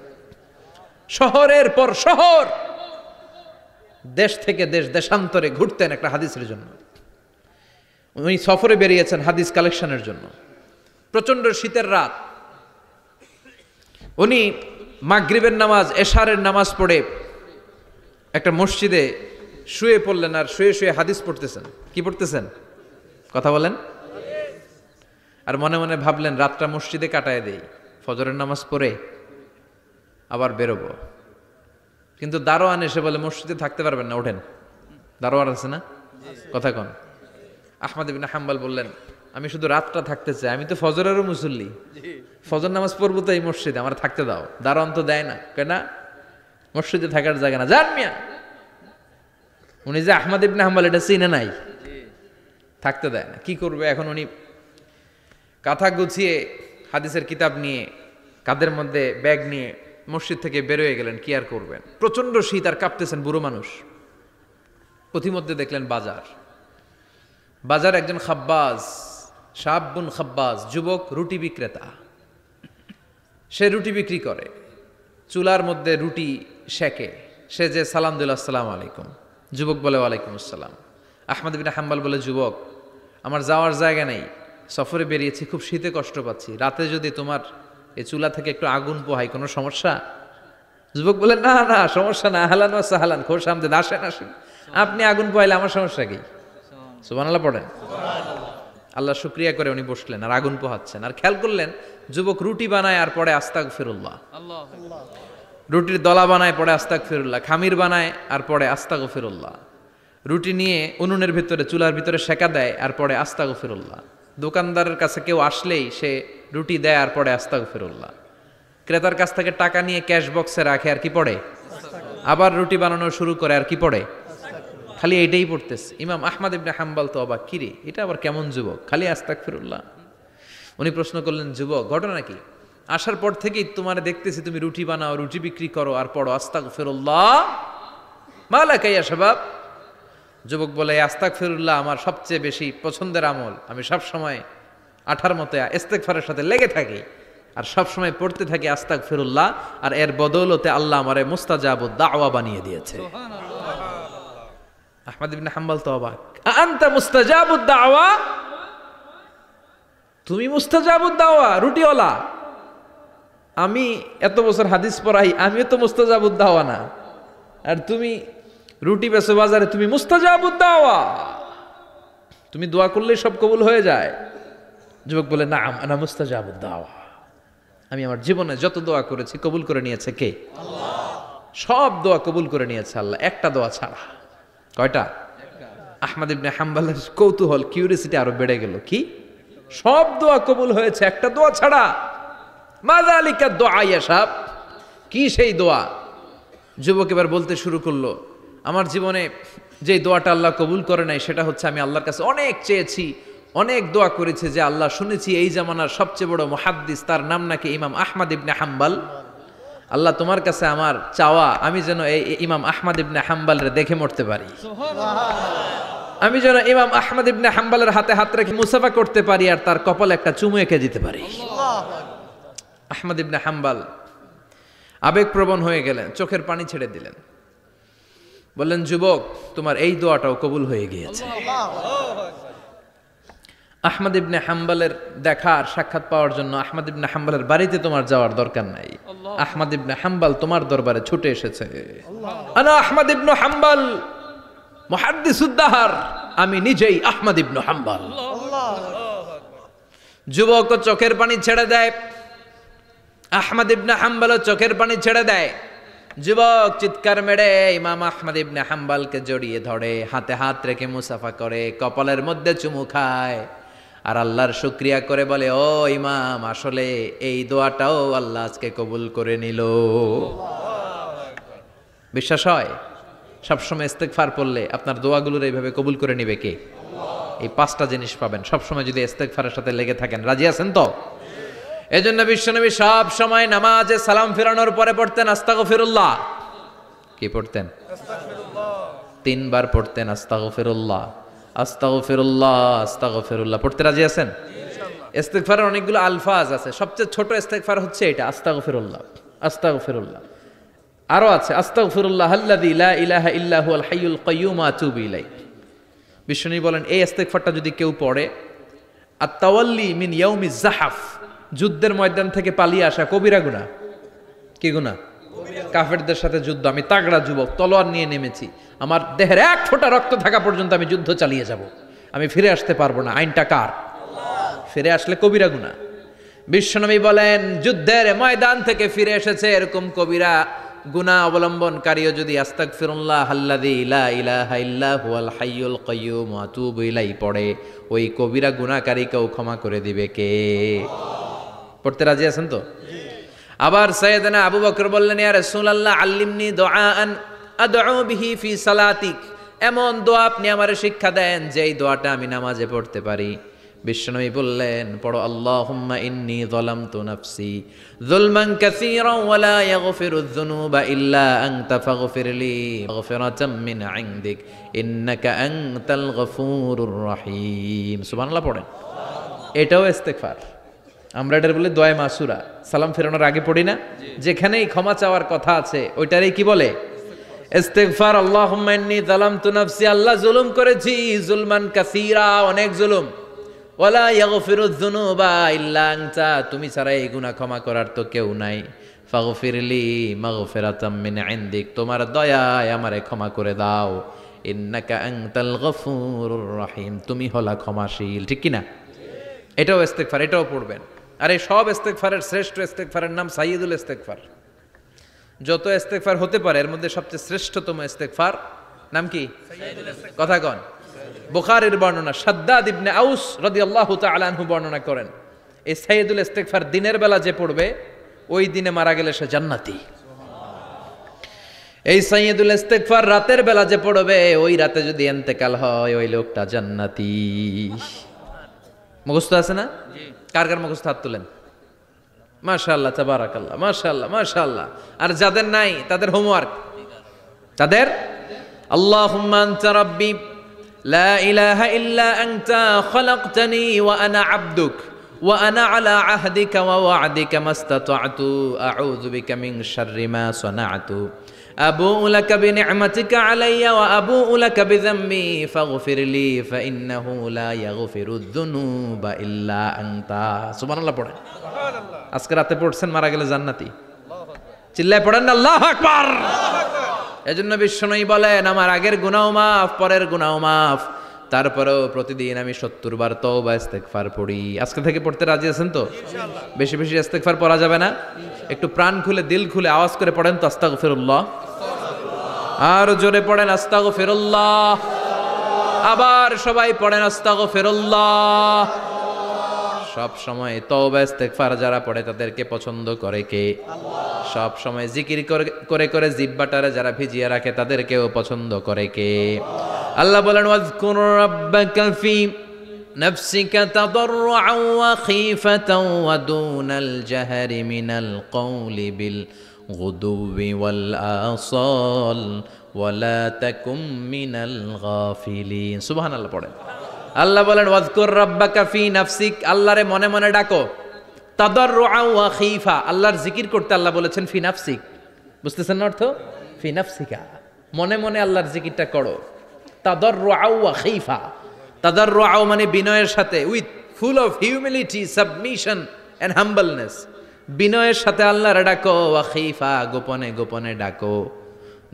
শহরের পর শহর, দেশ থেকে দেশ, দেশান্তরে ঘুরতেন একটা হাদিসের জন্য। উনি সফরে বেরিয়েছেন হাদিস কালেকশনের জন্য। প্রচন্ড শীতের রাত, উনি মাগরিবের নামাজ, এশারের নামাজ পড়ে একটা মসজিদে শুয়ে পড়লেন, আর শুয়ে শুয়ে হাদিস পড়তেছেন। কি পড়তেছেন? কথা বলেন। আর মনে মনে ভাবলেন রাতটা মসজিদে কাটায় দেই, ফজরের নামাজ পড়ে আবার বেরোবো। কিন্তু দারোয়ান এসে বলে মসজিদে থাকতে পারবেন না, ওঠেন। দারোয়ান আছে না? কথা কন। আহমদ ইবনে হাম্বল বললেন, আমি শুধু রাতটা থাকতে চাই, আমি তো ফজরেরও মুসল্লি, ফজর নামাজ পড়বো তো এই মসজিদে, আমার থাকতে দাও। দারোয়ান তো দেয় না, কেন? মসজিদে থাকার জায়গা না, জান মিয়া। উনি যে আহমদ ইবনে হাম্বল এটা চিনে নাই, থাকতে দেয় না। কি করবে এখন? উনি কাঁথা গুছিয়ে হাদিসের কিতাব নিয়ে, কাঁধের মধ্যে ব্যাগ নিয়ে মসজিদ থেকে বেরোয় গেলেন। কি আর করবেন, প্রচন্ড শীত, আর কাঁপতেছেন, বুড়ো মানুষ। পথিমধ্যে দেখলেন বাজার একজন খাব্বাজ, শাবুন খাব্বাজ, যুবক রুটি বিক্রেতা। সে রুটি বিক্রি করে, চুলার মধ্যে রুটি সেকে। সে যে সালাম দিল, আসসালামু আলাইকুম। যুবক বলে ওয়ালাইকুম আসসালাম। আহমদ ইবনে হাম্বল বলে, যুবক আমার যাওয়ার জায়গা নেই, সফরে বেরিয়েছি, খুব শীতে কষ্ট পাচ্ছি, রাতে যদি তোমার এই চুলা থেকে একটু আগুন পোহাই কোনো সমস্যা? যুবক বলে, না না সমস্যা না, আহলান ওয়া সাহলান, খোশ আমদেদ, আসেন আসেন, আপনি আগুন পোহাইলে আমার সমস্যা কি? সুবহানাল্লাহ পড়েন। আল্লাহ শুকরিয়া করে উনি বসলেন আর আগুন পোহাচ্ছেন। আর খেয়াল করলেন যুবক রুটি বানায় আর পরে আস্তাগফিরুল্লাহ, রুটির দলা বানায় পরে আস্তাগফিরুল্লাহ, খামির বানায় আর পরে আস্তাগফিরুল্লাহ, রুটি নিয়ে উনুনের ভিতরে, চুলার ভিতরে সেকা দেয় আর পরে আস্তাগফিরুল্লাহ। দোকানদারের কাছে কেউ আসলেই সে রুটি দেয় আর পরে আস্তাগফিরুল্লাহ। ক্রেতার কাছ থেকে টাকা নিয়ে ক্যাশ বক্সে রাখে আর কি পড়ে? আবার রুটি বানানো শুরু করে আর কি পড়ে? খালি এইটাই পড়তেছে। ইমাম আহমদ ইবনে হাম্বল তো অবাক, কিরে এটা আবার কেমন যুবক, খালি আস্তাগফিরুল্লাহ। উনি প্রশ্ন করলেন, যুবক ঘটনা কি? আসার পর থেকেই তোমার দেখতেছি তুমি রুটি বানাও, রুটি বিক্রি করো আর পড়ো আস্তাগফিরুল্লাহ, মালাকা ইয়া শাবাব। যুবক বলে, আস্তাগফিরুল্লাহ আমার সবচেয়ে বেশি পছন্দের আমল, আমি সব সময় আঠার মতো ইস্তেগফারের সাথে লেগে থাকি আর সব সময় পড়তে থাকি আস্তাগফিরুল্লাহ, আর এর বদৌলতে আল্লাহ আমারে মুস্তাজাবুদ দাওয়া বানিয়ে দিয়েছে। আহমদ ইবনে হাম্বল তো অবাক, আনতা মুস্তাজাবুদ দাওয়া, তুমি মুস্তাজাবুদ দাওয়া, রুটিওয়ালা। আমি এত বছর হাদিস পড়াই, আমিও তো মুস্তাজাবুদ দাওয়া না, আর তুমি রুটি বেচো বাজারে, তুমি মুস্তাজাবুদ দাওয়া, তুমি দোয়া করলেই সব কবুল হয়ে যায়। যুবক বলে, না আনা মুস্তাজাবুদ দাওয়া, আমি আমার জীবনে যত দোয়া করেছি কবুল করে নিয়েছে কে? আল্লাহ। সব দোয়া কবুল করে নিয়েছে আল্লাহ, একটা দোয়া ছাড়া। কয়টা? আহমদ ইবনে হাম্বলের কৌতূহল, কিউরিসিটি আরো বেড়ে গেল। কি? সব দোয়া কবুল হয়েছে, একটা দোয়া ছাড়া। মাযালিকা দোয়া ইয়া শাব, কি সেই দোয়া? যুবক এবার বলতে শুরু করলো, আমার জীবনে যে দোয়াটা আল্লাহ কবুল করে নাই সেটা হচ্ছে আমি আল্লাহর কাছে অনেক চেয়েছি, অনেক দোয়া করেছে যে আল্লাহ, শুনেছি এই জামানার সবচেয়ে বড় মুহাদ্দিস, তার নাম নাকি ইমাম আহমদ ইবনে হাম্বল। আল্লাহ তোমার কাছে আমার চাওয়া, আমি যেন এই ইমাম আহমদ ইবনে হাম্বলরে দেখে মরতে পারি, আমি যেন ইমাম আহমদ ইবনে হাম্বলের হাতে হাত রেখে মুসাফা করতে পারি আর তার কপালে একটা চুমু এঁকে দিতে পারি। আহমদ ইবনে হাম্বল আবেগপ্রবণ হয়ে গেলেন, চোখের পানি ছেড়ে দিলেন, বললেন, যুবক তোমার এই দোয়াটাও কবুল হয়ে গিয়েছে। আহমদ ইবনে হাম্বলের দেখার সাক্ষাৎ পাওয়ার জন্য আহমদ ইবনে হাম্বলের বাড়িতে তোমার যাওয়ার দরকার নাই, আহমদ ইবনে হাম্বল তোমার দরবারে ছুটে এসেছে। আনা আহমদ ইবনে হাম্বল মুহাদ্দিসুদ দাহর, আমি নিজেই আহমদ ইবনে হাম্বল। যুবক চোখের পানি ছেড়ে দেয়, আহমদ ইবনে হাম্বল চোখের পানি ছেড়ে দেয়। যুবক চিৎকার মেরে ইমাম আহমদ ইবনে হাম্বলকে জড়িয়ে ধরে, হাতে হাত রেখে মুসাফা করে, কপালের মধ্যে চুমু খায় আর আল্লাহর শুকরিয়া করে বলে, ও ইমাম, আসলে এই দোয়াটাও আল্লাহ আজকে কবুল করে নিল। বিশ্বাস হয়? সবসময় ইস্তেগফার পড়লে আপনার দোয়াগুলোর এইভাবে কবুল করে নিবে কে? এই 5টা জিনিস পাবেন সবসময় যদি ইস্তেগফারের সাথে লেগে থাকেন। রাজি আছেন তো? এজন্য বিশ্বনবী সব সময় নামাজে সালাম ফেরানোর পরে পড়তেন আস্তাগফিরুল্লাহ। কি পড়তেন? তিনবার পড়তেন আস্তাগফিরুল্লাহ, আস্তাগফিরুল্লাহ, আস্তাগফিরুল্লাহ। পড়তে রাজি আছেন? ইস্তিগফারের অনেকগুলো আলফাজ আছে, সবচেয়ে ছোট ইস্তিগফার হচ্ছে এটা, আস্তাগফিরুল্লাহ, আস্তাগফিরুল্লাহ। আরো আছে আস্তাগফিরুল্লাহ আল্লাযী লা ইলাহা ইল্লা হুয়াল হাইয়ুল কাইয়্যুম ওয়া আতুবু ইলাইহি। বিশ্বনবী বলেন এই ইস্তিগফারটা যদি কেউ পড়ে, আত-তাওয়াল্লি মিন ইয়াউমিজ জাহাফ, যুদ্ধের ময়দান থেকে পালিয়ে আসা কবিরা গুনাহ। কি গুনাহ? কাফেরদের সাথে যুদ্ধ, আমি তাগড়া যুবক, তলোয়ার নিয়ে নেমেছি, আমার দেহের এক ফোঁটা রক্ত থাকা পর্যন্ত আমি যুদ্ধ চালিয়ে যাব, আমি ফিরে আসতে পারবো না, আইনটা কার? ফিরে আসলে কবিরা গুনাহ। বিশ্বনবী বলেন যুদ্ধের ময়দান থেকে ফিরে এসেছে এরকম কবিরা গুনাহ অবলম্বনকারীও যদি আস্তাগফিরুল্লাহ আল্লাযী লা ইলাহা ইল্লা হুয়াল হাইয়ুল কাইয়্যুম ওয়া আতুবু ইলাইহি পড়ে, ওই কবিরা গুনাহকারীকেও ক্ষমা করে দিবে কে? পড়তে রাজি আছেন তো? আবার সাইয়েদনা আবু বকর বললেন ইয়া রাসূলুল্লাহ আল্লিমনি দুআআন আদউ বিহি ফি সালাতি, এমন দোয়া আপনি আমারে শিক্ষা দেন যেই দোয়াটা আমি নামাজে পড়তে পারি। বিশ্বনবী বললেন পড়ো আল্লাহুম্মা ইন্নী যালামতু নাফসি যুলমান কাসীরান ওয়া লা ইয়াগফিরুয যুনুবা ইল্লা আনতা ফাগফিরলি মাগফিরাতাম মিন ইনদিক ইন্নাকা আনতাল গফুরুর রহিম। সুবহানাল্লাহ পড়েন। এটাও ইস্তিগফার। আমরা এটার বলে দোয়া মাসুরা, সালাম ফেরানোর আগে পড়ি না? যেখানেই ক্ষমা চাওয়ার কথা আছে ওইটারই কি বলে? ইস্তিগফার। আল্লাহুম্মা ইন্নী যালামতু নাফসি, আল্লাহ জুলুম করেছি, যুলমান কাসীরা, অনেক জুলুম, ওয়ালা ইয়াগফিরুয যুনুবা ইল্লা আনতা, তুমি ছাড়া এই গুনাহ ক্ষমা করার তো কেউ নাই। ফাগফিরলি মাগফিরাতাম মিন ইনদিক, তোমার দয়ায় আমারে ক্ষমা করে দাও। ইন্নাকা আনতাল গফুরুর রহিম, তুমি হলা ক্ষমাশীল। ঠিক কি না? এটাও ইস্তিগফার, এটাও পড়বেন। আর এই সব ইস্তিগফারের শ্রেষ্ঠ ইস্তিগফারের নাম সাইয়্যিদুল ইস্তিগফার। যত ইস্তিগফার হতে পারে এর মধ্যে সবচেয়ে শ্রেষ্ঠতম ইস্তিগফার নাম কি? কথা কন। বুখারীর বর্ণনা, শাদ্দাদ ইবনে আউস রাদিয়াল্লাহু তাআলা আনহু বর্ণনা করেন, এই সাইয়্যিদুল ইস্তিগফার দিনের বেলা যে পড়বে ওই দিনে মারা গেলে সে জান্নাতি। এই সাইয়্যিদুল ইস্তিগফার রাতের বেলা যে পড়বে ওই রাতে যদি ইন্তেকাল হয় ওই লোকটা জান্নাতি। মুখস্থ আছে না? কার কার মুখস্থ? হাত তুলেন। মাশাআল্লাহ, তাবারাকাল্লাহ, মাশাআল্লাহ, মাশাআল্লাহ। আর যাদের নাই তাদের হোমওয়ার্ক, তাদের আল্লাহুম্মা আনতা রাব্বি লা ইলাহা ইল্লা আনতা খালাকতানি ওয়া আনা আবদুক ওয়া আনা আলা আহদিকা ওয়া ওয়া'দিকা মাস্তাতা'তু আউযু বিকা মিন শাররি মা সানা'তু আবুউ লাকা বিনি'মাতিকা আলাইয়া ওয়া আবুউ লাকা বিযামবি ফাগফিরলি ফাইন্নাহু লা ইয়াগফিরুয যুনুবা ইল্লা আনতা। সুবহানাল্লাহ পড়েন। সুবহানাল্লাহ। আজকে রাতে পড়ছেন, মারা গেলে জান্নাতি। চিল্লায় পড়েন না আল্লাহু আকবার। এজন্য বিশ্বনবী বলেন আমার আগের গুনাহ মাফ, পরের গুনাহ মাফ, তারপরেও প্রতিদিন আমি 70 বার তওবা ইস্তিগফার পড়ি। আজকে থেকে পড়তে রাজি আছেন তো? ইনশাআল্লাহ। বেশি বেশি ইস্তিগফার পড়া যাবে না? একটু প্রাণ খুলে দিল খুলে আওয়াজ করে পড়েন তো আস্তাগফিরুল্লাহ। আর জোরে পড়েন আস্তাগফিরুল্লাহ। আবার সবাই পড়েন আস্তাগফিরুল্লাহ। সব সময় তওবা ইস্তিগফার যারা পড়ে তাদেরকে পছন্দ করে কে? আল্লাহ। সব সময় জিকির করে করে জিহ্বাটারে যারা ভিজিয়ে রাখে তাদেরকেও পছন্দ করে কে? আল্লাহ বলেন ওয়াজকুর রাব্বাকা ফি নাফসিকা তাদাররুআন ওয়া খীফাতান ওয়া দুনাল জাহরি মিনাল কওলি বিল গুদুবি ওয়াল আসাল ওয়া লা তাকুম মিনাল গাফিলিন। সুবহানাল্লাহ পড়েন। আল্লাহ বলেন ওয়াজকুর রাব্বাকা ফি নাফসিক, আল্লাহরে মনে মনে ডাকো। তাদাররুআন ওয়া খীফা, আল্লাহর জিকির করতে আল্লাহ বলেছেন ফি নাফসিক। বুঝতেছেন না অর্থ? ফি নাফসিকা, মনে মনে আল্লাহর জিকিরটা করো। তাদাররুআন ওয়া খীফা, তাদাররুআন মানে বিনয়ের সাথে, with full of humility, submission and humbleness, বিনয়ের সাথে আল্লাহরে ডাকো। ওয়া খীফা, গোপনে গোপনে ডাকো।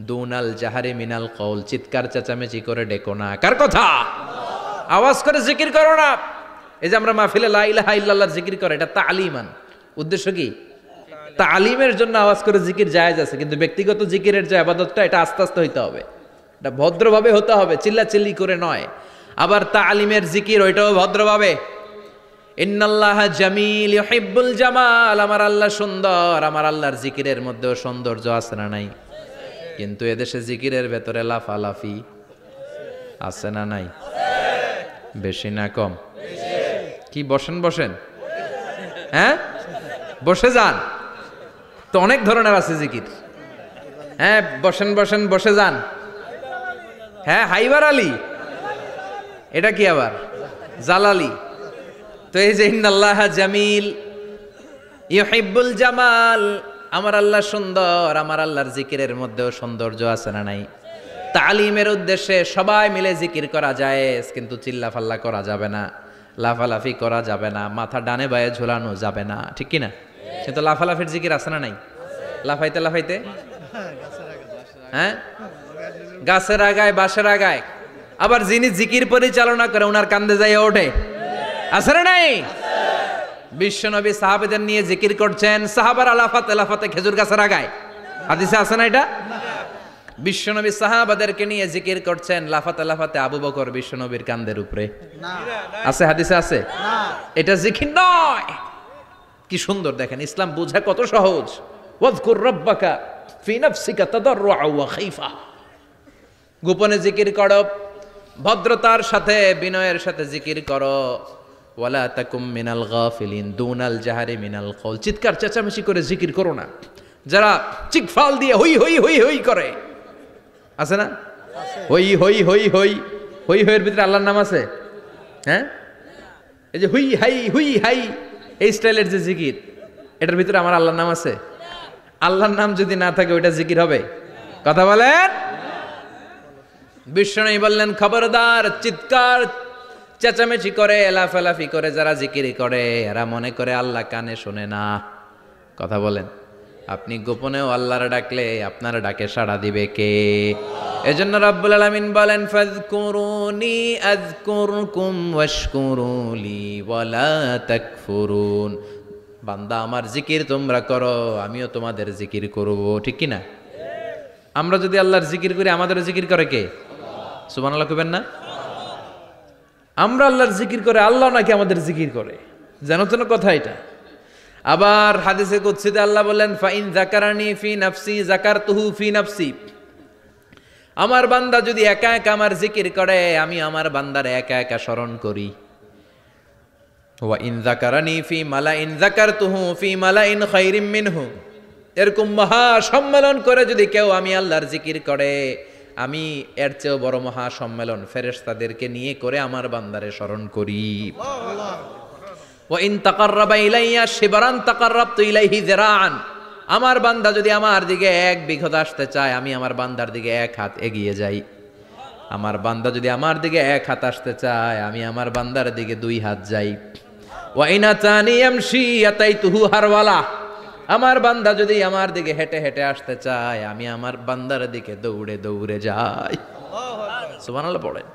দুনাল জাহারি মিনাল কওল, চিৎকার চেঁচামেচি করে ডেকো না। কার কথা? আওয়াজ করে জিকির করো না। এই যে আমরা মাহফিলে লা ইলাহা ইল্লাল্লাহর জিকির করে, এটা তালিমান। উদ্দেশ্য কি? তালিমের জন্য আওয়াজ করে জিকির জায়েজ আছে, কিন্তু ব্যক্তিগত জিকিরের যে ইবাদতটা এটা আস্তে আস্তে হইতে হবে, এটা ভদ্রভাবে হতে হবে, চিল্লাচিল্লি করে নয়। আবার তালিমের জিকির ওইটাও ভদ্রভাবে। ইন্নাল্লাহা জামিল ইউহিব্বুল জামাল, আমার আল্লাহ সুন্দর, আমার আল্লাহর জিকিরের মধ্যেও সৌন্দর্য আছে না নাই? কিন্তু এদেশে জিকিরের ভেতরে লাফালাফি আছে না নাই? বেশি না কম? কি বসেন বসেন, হ্যাঁ, বসে যান তো অনেক ধরনের আছে জিকির। হ্যাঁ, বসেন বসেন বসে যান। হ্যাঁ, হাইবার আলী, এটা কি আবার জালালি? তো এই যে ইন্নাল্লাহ জামিল ইউহিব্বুল জামাল, আমার আল্লাহ সুন্দর, আমার আল্লাহর জিকিরের মধ্যেও সৌন্দর্য আছে না নাই? তালিমের উদ্দেশ্যে সবাই মিলে জিকির করা যায়, কিন্তু চিল্লাফাল্লা করা যাবে না, লাফালাফি করা যাবে না, মাথা ডানে বায়ে ঝোলানো যাবে না, ঠিক কি না? কিন্তু লাফালাফির জিকির আছে না নাই? লাফাইতে লাফাইতে, হ্যাঁ, গাছের আগায় বাঁশের আগায়। আবার যিনি জিকির পরিচালনা করে ওনার কান্দে যাইয়া ওঠে, আছে না নাই? বিশ্বনবী সাহাবাদের নিয়ে জিকির করছেন, সাহাবার লাফাতে লাফাতে খেজুর গাছের আগায়, হাদিসে আছে না এটা? বিশ্বনবী সাহাবাদেরকে নিয়ে জিকির করছেন, লাফাতে লাফাতে আবু বকর বিশ্বনবীর কান্দের উপরে, আছে হাদিসে আছে? এটা জিকির নয়। কি সুন্দর দেখেন, ইসলাম বোঝা কত সহজ। ওয়াজকুর রাব্বাকা ফি নাফসিকা তাদাররুআ ওয়া খাইফা, গোপনে জিকির করো, ভদ্রতার সাথে বিনয়ের সাথে জিকির করো। ওয়ালা তাকুম মিনাল গাফিলিন দুনাল জাহারি মিনাল কওল, চিৎকার চেঁচামেচি করে জিকির করো না। যারা চিকফাল দিয়ে হই হই হই হই করে, আছে না? হই হই হই হই হই হইয়ের ভিতরে আল্লাহর নাম আছে? হ্যাঁ, এই যে হুই হাই হুই হাই এই স্টাইলের যে জিকির, এটার ভিতরে আমার আল্লাহর নাম আছে? আল্লাহর নাম যদি না থাকে ওইটা জিকির হবে? কথা বলেন। বিশ্বনবী বললেন, খবরদার, চিৎকার চেঁচামেচি করে লাফালাফি করে যারা জিকির করে এরা মনে করে আল্লাহ কানে শোনে না। কথা বলেন। আপনি গোপনেও আল্লাহর ডাকলে আপনার ডাকে সাড়া দিবে কে? এজন্য রাব্বুল আলামিন বলেন, ফাযকুরুনি আযকুরকুম ওয়াশকুরুলি ওয়ালা তাকফুরুন। বান্দা, আমার জিকির তোমরা করো, আমিও তোমাদের জিকির করব, ঠিক কি না? আমরা যদি আল্লাহর জিকির করি, আমাদেরও জিকির করে কে? সুবহানাল্লাহ কইবেন না? আমরা আল্লাহর জিকির করে, আল্লাহ নাকি আমাদের জিকির করে, জানো তো না কথা এটা? আবার হাদিসে কুদসিতে আল্লাহ বলেন, ফাইন যাকারানি ফি নাফসি যাকারতুহু ফি নাফসি। আমার বান্দা যদি একা একা আমার জিকির করে, আমি আমার বান্দার একা একা স্মরণ করি। ওয়া ইন যাকারানি ফি মালাইন যাকারতুহু ফি মালাইন খায়রিম মিনহু। এরকম মহা সম্মেলন করে যদি কেউ আমি আল্লাহর জিকির করে, আমি এর চেয়েও বড় মহা সম্মেলন ফেরেশতাদেরকে নিয়ে করে আমার বান্দারে স্মরণ করি। ওয়া ইন তাকাররাবা ইলাইয়া শিবরান তাকাররাবতু ইলাইহি যিরাআন। আমার বান্দা যদি আমার দিকে 1 বিঘত আসতে চায়, আমি আমার বান্দার দিকে 1 হাত এগিয়ে যাই। আমার বান্দা যদি আমার দিকে 1 হাত আসতে চায়, আমি আমার বান্দার দিকে 2 হাত যাই। ওয়া ইন আতানি ইয়ামশি আতাইতুহু হারওয়ালা। আমার বান্দা যদি আমার দিকে হেঁটে হেঁটে আসতে চায়, আমি আমার বান্দার দিকে দৌড়ে দৌড়ে যাই। সুবহানাল্লাহ পড়েন।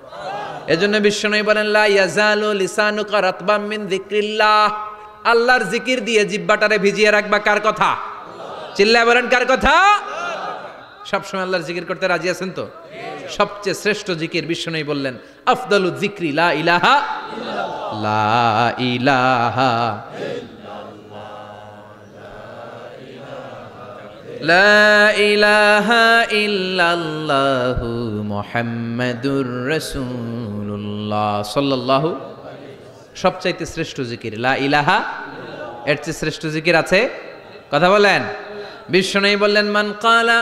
এজন্য বিশ্বনবী বলেন, লা ইয়াজালু লিসানুকা রাতবাম মিন যিকরিল্লাহ। আল্লাহর জিকির দিয়ে জিহ্বাটারে ভিজিয়ে রাখবা। কার কথা? চিল্লায় বলেন, কার কথা? সবসময় আল্লাহর জিকির করতে রাজি আছেন তো? সবচেয়ে শ্রেষ্ঠ জিকির বিশ্বনবী বললেন, আফদালু যিকরি লা ইলাহা ইল্লাল্লাহ, লা ইলাহা লা ইলাহা ইল্লাল্লাহু মুহাম্মাদুর রাসূলুল্লাহ সাল্লাল্লাহু। সবচাইতে শ্রেষ্ঠ জিকির লা ইলাহা, এর চেয়ে শ্রেষ্ঠ জিকির আছে? কথা বলেন। বিশ্বনবী বললেন, মান ক্বালা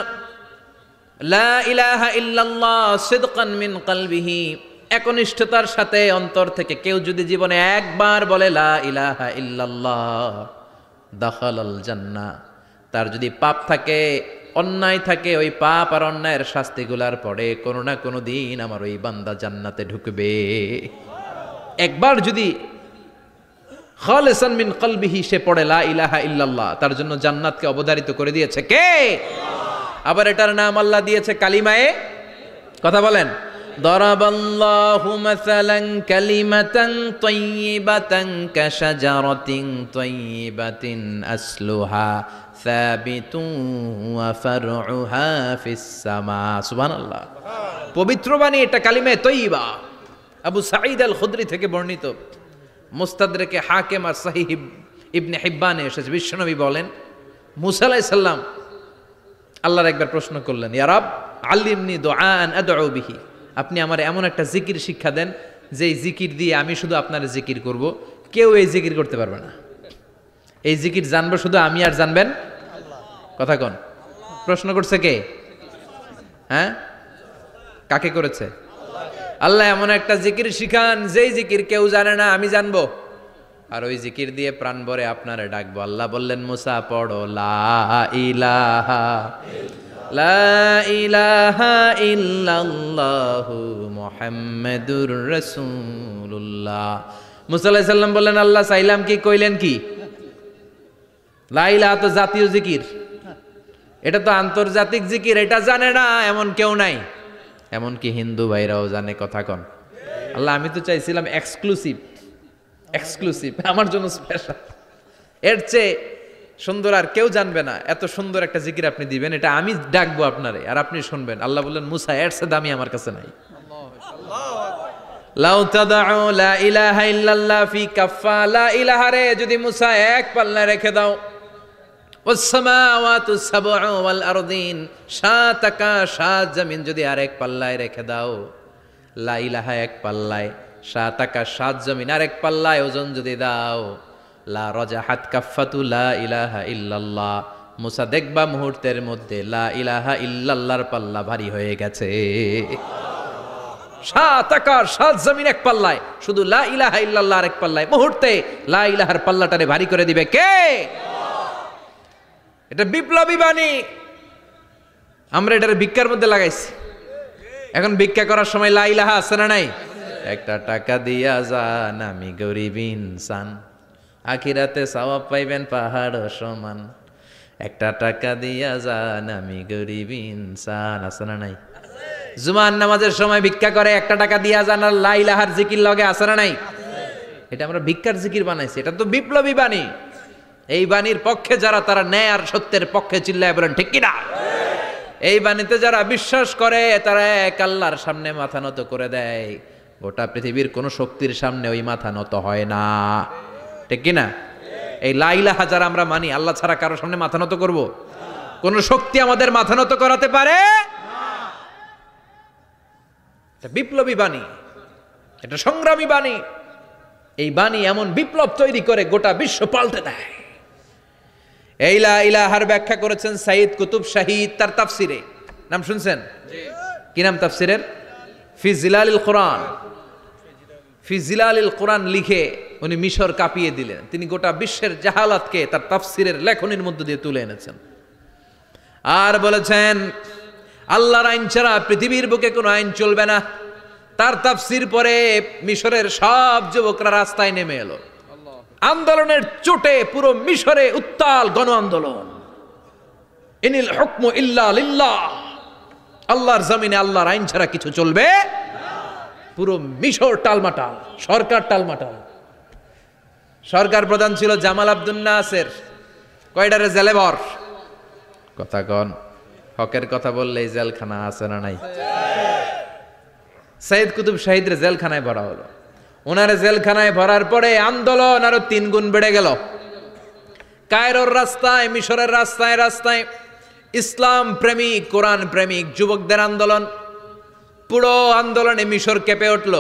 লা ইলাহা ইল্লাল্লাহ সিদকান মিন কলবিহি, একনিষ্ঠতার সাথে অন্তর থেকে কেউ যদি জীবনে একবার বলে লা ইলাহা ইল্লাল্লাহ, দাখালাল জান্নাহ। তার যদি পাপ থাকে, অন্যায় থাকে, ওই পাপ আর অন্যায়ের শাস্তিগুলার পরে কোনো না কোনো দিন আমার ওই বান্দা জান্নাতে ঢুকবে। একবার যদি খালিসান মিন কলবিহি সে পড়ে লা ইলাহা ইল্লাল্লাহ, তার জন্য জান্নাতকে অবধারিত করে দিয়েছে কে? আবার এটার নাম আল্লাহ দিয়েছে কালিমায়ে। কথা বলেন। দরাবাল্লাহু মাসালান কালিমাতান তাইয়িবাতান কাশাজারাতিন তাইয়িবাতিন আসলুহা সাবিতুন ওয়া ফারউহা ফিস সামা। সুবহানাল্লাহ। পবিত্র বাণী এটা কালিমায়ে তাইয়িবা। আবু সাঈদ আল খুদরি থেকে বর্ণিত, মুস্তাদরেকে হাকিম আর সহিহ ইবনে হিব্বানে এসেছে। বিশ্বনবী বলেন, মুসা আলাইহিস সালাম আল্লাহর একবার প্রশ্ন করলেন, ইয়া রাব আল্লিমনি দুআআন আদউ বিহি, আপনি আমার এমন একটা জিকির শিক্ষা দেন যেই জিকির দিয়ে আমি শুধু আপনার জিকির করব, কেউ এই জিকির করতে পারবে না। এই জিকির জানবো শুধু আমি, আর জানবেন কথা কোন? প্রশ্ন করছে কে? হ্যাঁ, কাকে করেছে? আল্লাহ এমন একটা জিকির শিখান যেই জিকির কেউ জানে না, আমি জানবো, আর ওই জিকির দিয়ে প্রাণ ভরে আপনারে ডাকবো। আল্লাহ বললেন, মুসা পড়ো লা ইলাহা লা ইলাহা ইল্লাল্লাহু মুহাম্মাদুর রাসূলুল্লাহ। মুসা আলাইহিস সালাম বললেন, আল্লাহ চাইলাম কি, কইলেন কি? লা ইলাহা তো জাতীয় জিকির, এটা তো আন্তর্জাতিক জিকির, এটা জানে না এমন কেউ নাই, এমনকি হিন্দু ভাইরাও জানে কথা কন। আল্লাহ আমি তো চাইছিলাম এক্সক্লুসিভ, আমার জন্য স্পেশাল, এর চেয়ে সুন্দর আর কেউ জানবে না, এত সুন্দর একটা জিকির আপনি দিবেন, এটা আমি ডাকবো আপনারে আর আপনি শুনবেন। আল্লাহ বললেন, মুসা এর চেয়ে দামি আমার কাছে নাই। লাউ তাদাউ লা ইলাহা ইল্লাল্লাহ ফি কাফা, লা ইলাহা রে যদি মুসা এক পাল্লায় রেখে দাও, ওয়াস সামাওয়াতু সাবউ ওয়াল আরদিন, সাত আকাশ সাত জমিন যদি আরেক পাল্লায় রেখে দাও, লা ইলাহা এক পাল্লায়, সাত আকাশ সাত জমিন আরেক পাল্লায় ওজন যদি দাও, লা রাজাহাত কাফাতু লা ইলাহা ইল্লাল্লাহ, মুসা দেখবা মুহূর্তের মধ্যে লা ইলাহা ইল্লাল্লাহর পাল্লা ভারী হয়ে গেছে। সাত আকাশ সাত জমিন এক পাল্লায়, শুধু লা ইলাহা ইল্লাল্লাহ আরেক পাল্লায়, মুহূর্তে লা ইলাহার পাল্লাটারে ভারী করে দিবে কে? এটা বিপ্লবী বাণী। আমরা এটার ভিক্ষার মধ্যে লাগাইছি। এখন ভিক্ষা করার সময় লা ইলাহা আছে না নাই? একটা টাকা দিয়া যান, আমি গরিব ইনসান, আখিরাতে সওয়াব পাইবেন পাহাড় সমান। একটা টাকা দিয়া যান, আমি গরিব ইনসান, আছে না নাই? জুমার নামাজের সময় ভিক্ষা করে, একটা টাকা দিয়া যান, আর লা ইলাহার জিকির লগে, আছে না নাই? এটা আমরা ভিক্ষার জিকির বানাইছি, এটা তো বিপ্লবী বাণী। এই বাণীর পক্ষে যারা, তারা ন্যায় আর সত্যের পক্ষে চিল্লায় বলেন ঠিক কিনা? এই বাণীতে যারা বিশ্বাস করে, তারা এক আল্লাহর সামনে মাথা নত করে দেয়। গোটা পৃথিবীর কোন শক্তির সামনে ওই মাথা নত হয় না, ঠিক কিনা? এই লা ইলাহা যারা আমরা মানি, আল্লাহ ছাড়া কারো সামনে মাথা নত করব? কোন শক্তি আমাদের মাথা নত করাতে পারে? এটা বিপ্লবী বাণী, এটা সংগ্রামী বাণী। এই বাণী এমন বিপ্লব তৈরি করে, গোটা বিশ্ব পাল্টে দেয়। এই লা ইলাহার ব্যাখ্যা করেছেন সাইয়্যিদ কুতুব শাহীদ তার তাফসিরে। নাম শুনছেন? কি নাম তাফসিরের? ফি জিলালিল কোরআন। ফি জিলালিল কোরআন লিখে উনি মিশর কাঁপিয়ে দিলেন। তিনি গোটা বিশ্বের জাহালাতকে তার তাফসিরের লেখনীর মধ্য দিয়ে তুলে এনেছেন। আর বলেছেন, আল্লাহর আইন ছাড়া পৃথিবীর বুকে কোনো আইন চলবে না। তার তাফসির পরে মিশরের সব যুবকরা রাস্তায় নেমে এলো। আন্দোলনের চোটে পুরো মিশরে উত্তাল গণ আন্দোলন। ইনিল হুকমু ইল্লা লিল্লাহ, আল্লাহর জমিনে আল্লাহর আইন ছাড়া কিছু চলবে। পুরো মিশর টালমাটাল, সরকার টালমাটাল। সরকার প্রধান ছিল জামাল আব্দুল নাসের। কয়টারে জেলে ভর? কথা কন, হকের কথা বললেই জেলখানা আছে না নাই? সাইয়্যিদ কুতুব শাহীদের জেলখানায় ভরা হলো। ওনারে জেলখানায় ভরার পরে আন্দোলন আরো 3 গুণ বেড়ে গেল। কায়রোর রাস্তায়, মিশরের রাস্তায় রাস্তায় ইসলাম প্রেমিক, কোরআন প্রেমিক যুবকদের আন্দোলন। পুরো আন্দোলনে মিশর কেঁপে উঠল।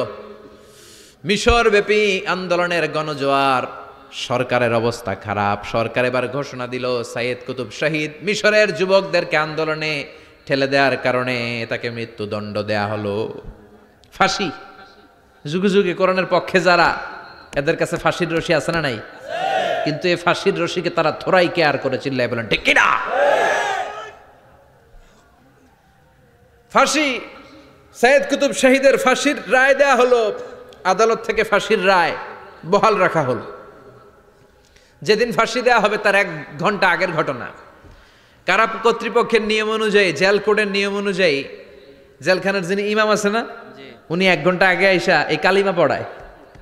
মিশর ব্যাপী আন্দোলনের গণজোয়ার। সরকারের অবস্থা খারাপ। সরকার এবার ঘোষণা দিল, সাইয়্যিদ কুতুব শাহীদ মিশরের যুবকদেরকে আন্দোলনে ঠেলে দেওয়ার কারণে তাকে মৃত্যুদণ্ড দেয়া হলো। ফাঁসি। যুগে যুগে কোরআনের পক্ষে যারা, এদের কাছে ফাঁসির রশি আছে না নাই? কিন্তু এই ফাঁসির রশিকে তারা থোড়াই কেয়ার করে চিল্লায় বলেন ঠিক কিনা? ফাঁসি, সাইয়্যিদ কুতুব শাহীদের ফাঁসির রায় দেয়া হলো। আদালত থেকে ফাঁসির রায় বহাল রাখা হলো। যেদিন ফাঁসি দেয়া হবে তার 1 ঘন্টা আগের ঘটনা। কারা কর্তৃপক্ষের নিয়ম অনুযায়ী, জেল কোডের নিয়ম অনুযায়ী, জেলখানার যিনি ইমাম আছে না, উনি 1 ঘন্টা আগে আইসা এই কালিমা পড়ায়,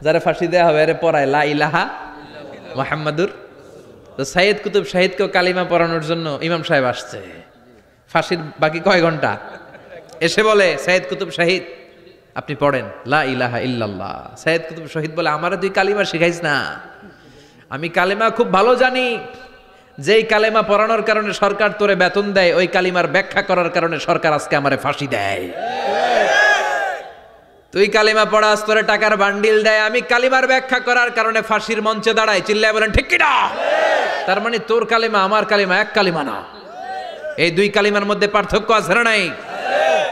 যারা ফাঁসি দেয়া হবে এরে পড়ায় লা ইলাহা মুহাম্মাদুর। তো সাইয়্যিদ কুতুব শাহীদকেও কালিমা পড়ানোর জন্য ইমাম সাহেব আসছে। ফাঁসির বাকি কয় ঘন্টা, এসে বলে, সাইয়্যিদ কুতুব শাহীদ আপনি পড়েন লা ইলাহা ইল্লাল্লাহ। সাইয়্যিদ কুতুব শাহীদ বলে, আমারে তুই কালিমা শিখাইস না, আমি কালিমা খুব ভালো জানি। যেই কালিমা পড়ানোর কারণে সরকার তোরে বেতন দেয়, ওই কালিমার ব্যাখ্যা করার কারণে সরকার আজকে আমারে ফাঁসি দেয়। তুই কালিমা পড়াস, তোরে টাকার বান্ডিল দেয়, আমি কালিমার ব্যাখ্যা করার কারণে ফাঁসির মঞ্চে দাঁড়াই। চিল্লায় বলেন ঠিক কিনা? তার মানে তোর কালিমা আমার কালিমা এক কালিমা না, এই দুই কালিমার মধ্যে পার্থক্য আছে না নাই?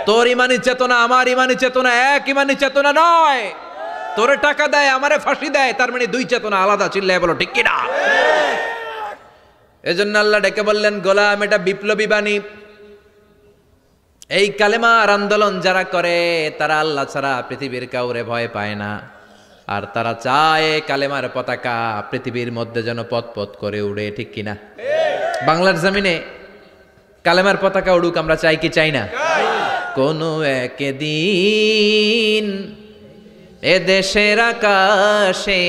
তোর ইমানি চেতনা আমার ইমানি চেতনা এক ইমানি চেতনা নয়। তোরে টাকা দেয় আমারে ফাঁসি দেয়, তার মানে দুই চেতনা আলাদা। চিল্লায় বলো ঠিক কিনা? এজন্য আল্লাহ ডেকে বললেন, গোলাম এটা বিপ্লবী বাণী। এই কালেমার আন্দোলন যারা করে তারা আল্লাহ ছাড়া পৃথিবীর কাউরে ভয় পায় না, আর তারা চায় কালেমার পতাকা পৃথিবীর মধ্যে যেন পথ পথ করে উড়ে। ঠিক কিনা? বাংলার জমিনে কালেমার পতাকা উড়ুক আমরা চাই কি চাই না? কোনো একদিন এ দেশের আকাশে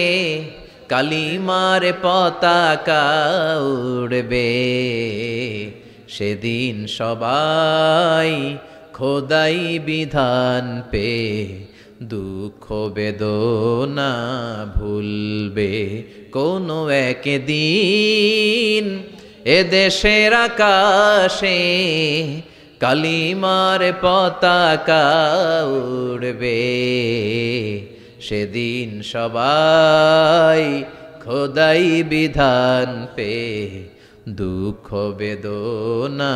কালিমার পতাকা উড়বে, সেদিন সবাই খোদাই বিধান পে দুঃখ বেদনা ভুলবে। কোনো একদিন এ দেশের আকাশে কালিমার পতাকা উড়বে, সেদিন সবাই খোদাই বিধান পে দুঃখ বেদনা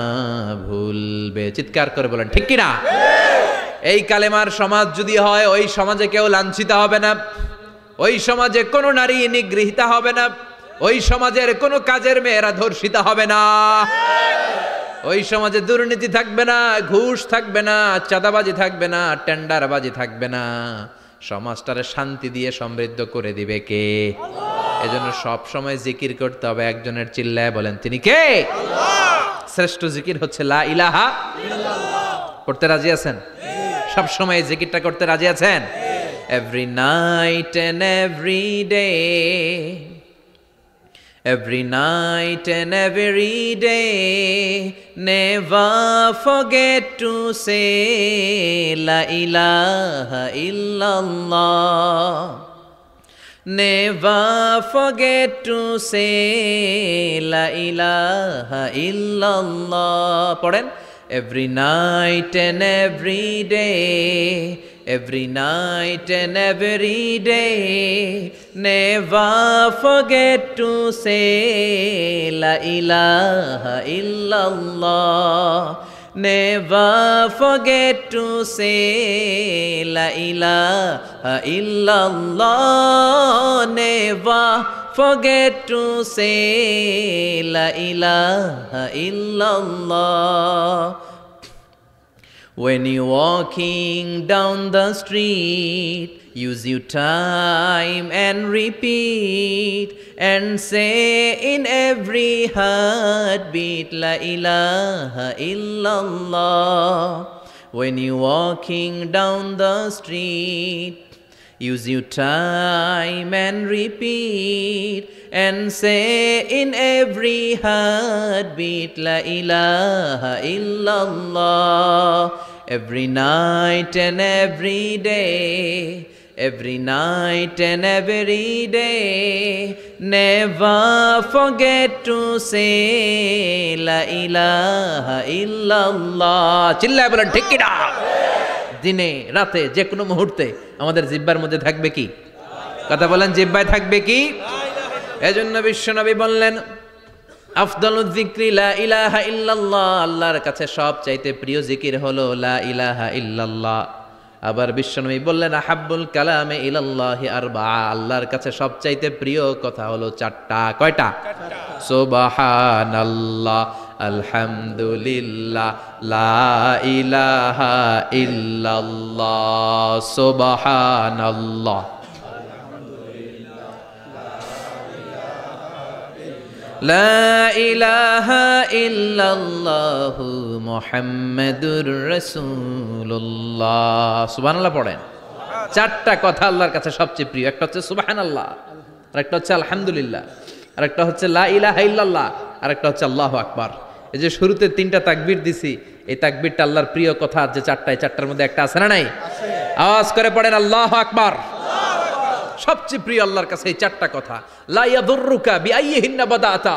ভুলবে। চিৎকার করে বলেন ঠিক কিনা? এই কালেমার সমাজ যদি হয়, ওই সমাজে কেউ লাঞ্ছিত হবে না, ওই সমাজে কোনো নারী নিগৃহীতা হবে না, ওই সমাজের কোনো কাজের মেয়েরা ধর্ষিত হবে না, ওই সমাজে দুর্নীতি থাকবে না, ঘুষ থাকবে না, চাঁদাবাজি থাকবে না, টেন্ডারবাজি থাকবে না। সমাজটারে শান্তি দিয়ে সমৃদ্ধ করে দিবে কে? এজন্য সব সময় জিকির করতে হবে একজনের। চিল্লায় বলেন তিনি কে? শ্রেষ্ঠ জিকির হচ্ছে লা ইলাহা ইল্লাল্লাহ। করতে রাজি আছেন? সব সময় জিকিরটা করতে রাজি আছেন? Every night and every day, every night and every day, never forget to say La ilaha illallah. Never forget to say La ilaha illallah. পড়েন, every night and every day, every night and every day, never forget to say La ilaha illallah. Never forget to say La ilaha illallah. Never forget to say La ilaha illallah. When you're walking down the street, use your time and repeat and say in every heartbeat La ilaha illallah. When you're walking down the street, use your time and repeat and say in every heartbeat La ilaha illallah. Every night and every day, every night and every day, never forget to say La ilaha illallah. চিল্লায় বলেন ঠিক কিনা? দিনে রাতে যে কোনো মুহূর্তে আমাদের জিহ্বার মধ্যে থাকবে কি? কথা বলেন, জিহ্বায় থাকবে কি? এজন্য বিশ্বনবী বললেন, আফদালুয যিকরি লা ইলাহা ইল্লাল্লাহ। আল্লাহর কাছে সবচাইতে প্রিয় জিকির হলো লা ইলাহা ইল্লাল্লাহ। আবার বিশ্বনবী বললেন, আহাব্বুল কালামে ইলাল্লাহি আরবাআ। আল্লাহর কাছে সবচাইতে প্রিয় কথা হলো চারটা। কয়টা? সুবহানাল্লাহ, আলহামদুলিল্লাহ, লা ইলাহা ইল্লাল্লাহ। সুবহানাল্লাহ, লা ইলাহা ইল্লাল্লাহু মুহাম্মাদুর রাসূলুল্লাহ। সুবহানাল্লাহ পড়েন। চারটা কথা আল্লাহর কাছে সবচেয়ে প্রিয়। একটা হচ্ছে সুবহানাল্লাহ, আর একটা হচ্ছে আলহামদুলিল্লাহ, আর একটা হচ্ছে লা ইলাহা ইল্লাল্লাহ, আর একটা হচ্ছে আল্লাহু আকবার। এই যে শুরুতে তিনটা তাকবীর দিছি, এই তাকবীরটা আল্লাহর প্রিয় কথা যে চারটা, এই চারটার মধ্যে একটা আছে না নাই? আওয়াজ করে পড়েন আল্লাহু আকবার। সবচেয়ে প্রিয় আল্লাহর কাছে এই চারটা কথা। লা ইয়াদুররুকা বিআইয়িহিন্না বাদাতা।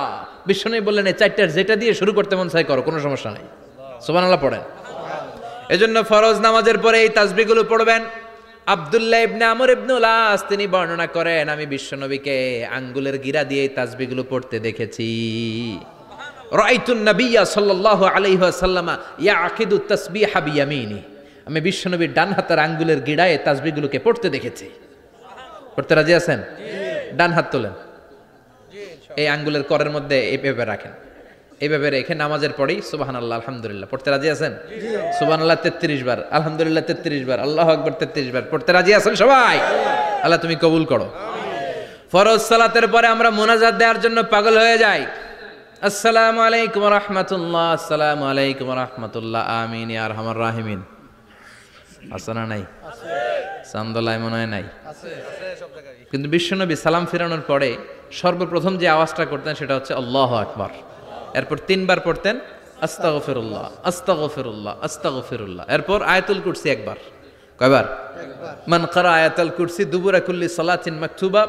বিশ্বনবী বললেন এই চারটার যেটা দিয়ে শুরু করতে মন চায় করো, কোনো সমস্যা নাই। সুবহানাল্লাহ পড়েন। এজন্য ফরজ নামাজের পরে এই তাসবিহগুলো পড়বেন। আব্দুল্লাহ ইবনে আমর ইবনে উলাস তিনি বর্ণনা করেন, আমি বিশ্বনবীকে আঙ্গুলের গিরা দিয়ে তাসবিহগুলো পড়তে দেখেছি। রাআইতুন নাবিয়্যা সাল্লাল্লাহু আলাইহি ওয়াসাল্লাম ইয়াকিদু তাসবিহা বিয়ামিনি, আমি বিশ্বনবীর ডান হাতের আঙ্গুলের গিরায় তাসবিহগুলোকে পড়তে দেখেছি। পড়তে রাজি আছেন? ডান হাত তোলেন, এই আঙ্গুলের করের মধ্যে এইভাবে রাখেন, এইভাবে রেখে নামাজের পরেই সুবহানাল্লাহ আলহামদুলিল্লাহ পড়তে রাজি আছেন? সুবহানাল্লাহ 33 বার, আলহামদুলিল্লাহ 33 বার, আল্লাহু আকবার 33 বার পড়তে রাজি আছেন সবাই? আল্লাহ তুমি কবুল করো। ফরজ সালাতের পরে আমরা মুনাজাত দেওয়ার জন্য পাগল হয়ে যাই। আসসালামু আলাইকুম ওয়া রাহমাতুল্লাহ, আসসালামু আলাইকুম ওয়া রাহমাতুল্লাহ, আমিন ইয়া আরহামার রাহিমিন। আছে না নাই? চান্দলাই মনে হয় নাই, কিন্তু বিশ্বনবী সালাম ফিরানোর পরে সর্বপ্রথম যে আওয়াজটা করতেন সেটা হচ্ছে আল্লাহু আকবার। এরপর 3 বার পড়তেন আস্তাগফিরুল্লাহ আস্তাগফিরুল্লাহ আস্তাগফিরুল্লাহ। এরপর আয়াতুল কুরসি একবার। কয়বার? মান ক্বারা আয়াতুল কুরসি দুবুরা কুল্লি সালাতিন মাকতুবা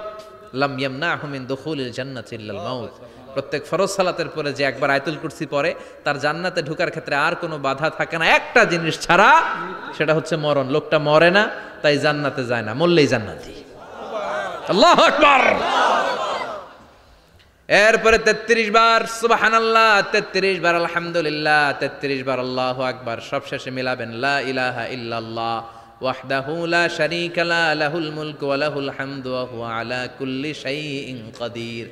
লাম ইয়ামনাহু মিন দুখুলিল জান্নাতি ইল্লাল মাউত। প্রত্যেক ফরজ সালাতের পরে যে একবার আয়াতুল কুরসি পড়ে তার জান্নাতে ঢোকার ক্ষেত্রে আর কোনো বাধা থাকে না, একটা জিনিস ছাড়া, সেটা হচ্ছে মরণ। লোকটা মরে না তাই জান্নাতে যায় না, মরলেই জান্নাতি। আল্লাহু আকবার। এরপরে 33 বার সুবহানাল্লাহ, 33 বার আলহামদুলিল্লাহ, 33 বার আল্লাহু আকবার। সবশেষে মিলাবেন লা ইলাহা ইল্লাল্লাহ ওয়াহদাহু লা শারীকা লা লাহুল মুলকু ওয়া লাহুল হামদু ওয়া হুয়া আলা কুল্লি শাইইন কাদির।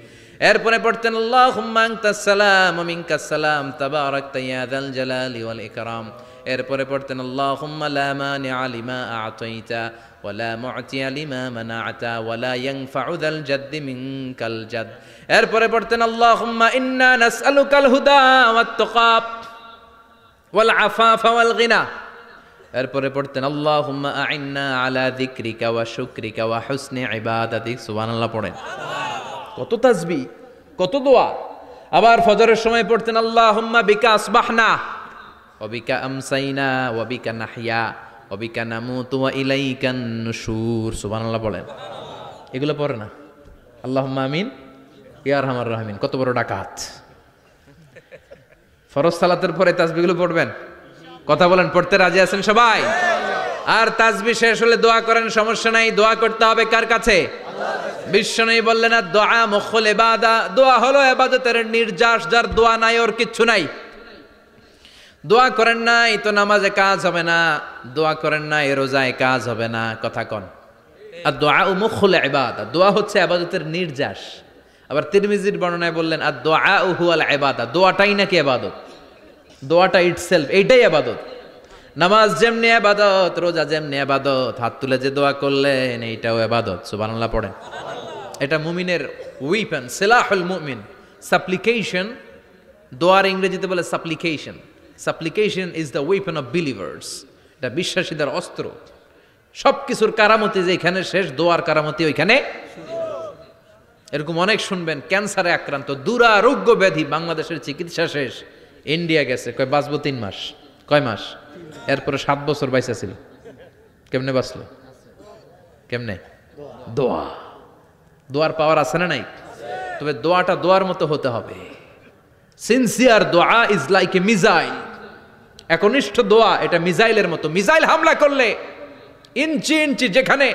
এরপরে পড়তেন আল্লাহুম্মা আনতাস সালাম ওয়া মিনকাস সালাম তাবারাকতা ইয়া যাল জালালি ওয়াল ইকরাম। এরপরে পড়তেন আল্লাহুম্মা লা মানিআ লিমা আ'তাইতা ওয়া লা মু'তিয়া লিমা মানা'তা ওয়া লা ইয়ানফা'ু যাল জাদ্দি মিনকাল জাদ। এরপরে পড়তেন আল্লাহুম্মা ইন্না নাসআলুকাল হুদা ওয়াত তুকা ওয়াল আফাফা ওয়াল গিনা। এরপরে পড়তেন আল্লাহুম্মা আ'ইন্না আলা যিকরিকা ওয়া শুকরিকা ওয়া হুসনি ইবাদাতিক। সুবহানাল্লাহ পড়েন। কত তাসবিহ, কত দোয়া। আবার ফজরের সময় পড়তেন আল্লাহুম্মা বিকা আসবাহনা ওয়া বিকা আমসাইনা ওয়া বিকা নাহইয়া ওয়া বিকা নামুতু ওয়া ইলাইকান নুশুর। সুবহানাল্লাহ পড়েন। এগুলো পড়ে না? আল্লাহুম্মা আমিন ইয়া আরহামার রাহিমিন। কত বড় ডাকাত! ফরজ সালাতের পরে তাসবিহগুলো পড়বেন। কথা বলেন, পড়তে রাজি আছেন সবাই? আর তাসবিহ শেষ হলে দোয়া করেন, সমস্যা নাই। দোয়া করতে হবে কার কাছে? বিশ্বনবী বললেন না, দোয়া মুখুল ইবাদা, দোয়া হলো ইবাদতের নির্যাস। যার দোয়া নাই ওর কিচ্ছু নাই। দোয়া করেন নাই তো নামাজে কাজ হবে না, দোয়া করেন নাই রোজায় কাজ হবে না। কথা কন। আর দোয়া মুখুল ইবাদা, দোয়া হচ্ছে ইবাদতের নির্যাস। আবার তিরমিজির বর্ণনায় বললেন আর দোয়া হুয়াল ইবাদা, দোয়াটাই নাকি ইবাদত। দোয়াটা ইটসেলফ এইটাই ইবাদত। নামাজ যেমনি ইবাদত, রোজা যেমনি ইবাদত, হাত তুলে যে দোয়া করলেন এইটাও ইবাদত। সুবহানাল্লাহ পড়েন। এটা মুমিনের উইপেন, সিলাহুল মুমিন। সাপ্লিকেশন, দোয়ার ইংরেজিতে বলে সাপ্লিকেশন। সাপ্লিকেশন is the weapon of believers. এটা বিশ্বাসীদের অস্ত্র। সব কিছুর কারামতি যেখানে শেষ, দোয়ার কারামতি ওইখানে। এরকম অনেক শুনবেন ক্যান্সারে আক্রান্ত, দুরারোগ্য ব্যাধি, বাংলাদেশের চিকিৎসা শেষ, ইন্ডিয়া গেছে, কয় বাঁচবো 3 মাস। কয় মাস? এরপরে 7 বছর বাইসা ছিল। কেমনে বাঁচলো? কেমনে? দোয়া। দোয়ার পাওয়ার আছে না নাই? তবে দোয়াটা দোয়ার মতো হতে হবে। সিনসিয়ার দোয়া ইজ লাইক এ মিসাইল। একনিষ্ঠ দোয়া এটা মিসাইলের মতো। মিসাইল হামলা করলে ইঞ্চি ইঞ্চি যেখানে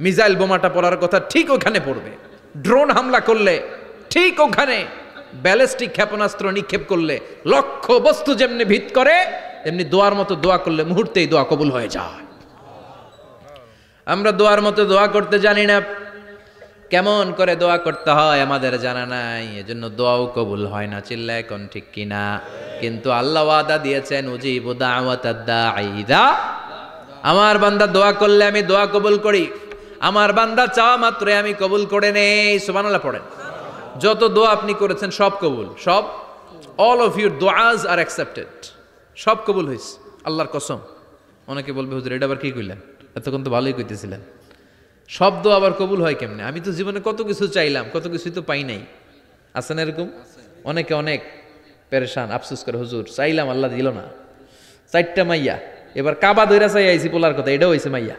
মিসাইল বোমাটা পড়ার কথা ঠিক ওখানে পড়বে। ড্রোন হামলা করলে ঠিক ওখানে, ব্যালিস্টিক ক্ষেপণাস্ত্র নিক্ষেপ করলে লক্ষ্য বস্তু যেমনি ভিত করে, এমনি দোয়ার মতো দোয়া করলে মুহূর্তেই দোয়া কবুল হয়ে যায়। আমরা দোয়ার মতো দোয়া করতে জানি না। কেমন করে দোয়া করতে হয় আমাদের জানা নাই, এজন্য দোয়াও কবুল হয় না। চিল্লায় কোন ঠিক কিনা? কিন্তু আল্লাহ ওয়াদা দিয়েছেন উজিবু দাওয়াতাদ দাঈ ইযা, আমার বান্দা দোয়া করলে আমি দোয়া কবুল করি। আমার বান্দা চাওয়া মাত্রই আমি কবুল করে নেই। সুবহানাল্লাহ পড়েন। যত দোয়া আপনি করেছেন সব কবুল, সব। অল অফ ইউর দোয়াজ আর অ্যাকসেপ্টেড। সব কবুল হয়েছে আল্লাহর কসম। অনেকে বলবে হুজুর এটা আবার কি কইলেন, এতক্ষণ তো ভালোই কইতেছিলেন। সব দোয়া আবার কবুল হয় কেমনে? আমি তো জীবনে কত কিছু চাইলাম, কত কিছুই তো পাই নাই। আছে না এরকম? অনেকে অনেক পেরেশান, আফসোস করে হুজুর চাইলাম আল্লাহ দিল না। 4টা মাইয়া, এবার কাবা ধইরা চাই আইছি পোলার কথা, এটাও হয়েছে মাইয়া।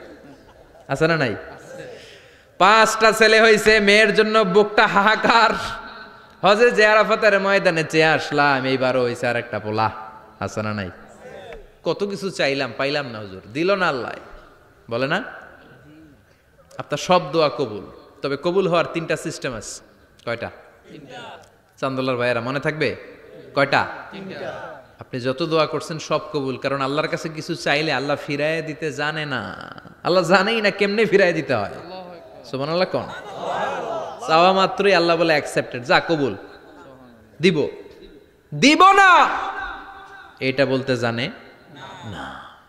আছে না নাই? 5টা ছেলে হয়েছে, মেয়ের জন্য বুকটা হাহাকার। হজে যে আরাফাতের ময়দানে চেয়ে আসলাম, এইবারও হয়েছে আর একটা পোলা। আছে না নাই? কত কিছু চাইলাম, পাইলাম না হুজুর, দিল না আল্লাহ। বলে না আপনার সব দোয়া কবুল। তবে কবুল হওয়ার 3টা সিস্টেম আছে। কয়টা? চান্দোলার ভাইয়েরা মনে থাকবে? কয়টা? আপনি যত দোয়া করছেন সব কবুল, কারণ আল্লাহর কাছে কিছু চাইলে আল্লাহ ফিরায় দিতে জানে না। আল্লাহ জানেই না কেমনে ফিরায় দিতে হয়। সুবহানাল্লাহ কোন? চাওয়া মাত্রই আল্লাহ বলে অ্যাকসেপ্টেড, যা কবুল, দিব দিব না এটা বলতে জানে না,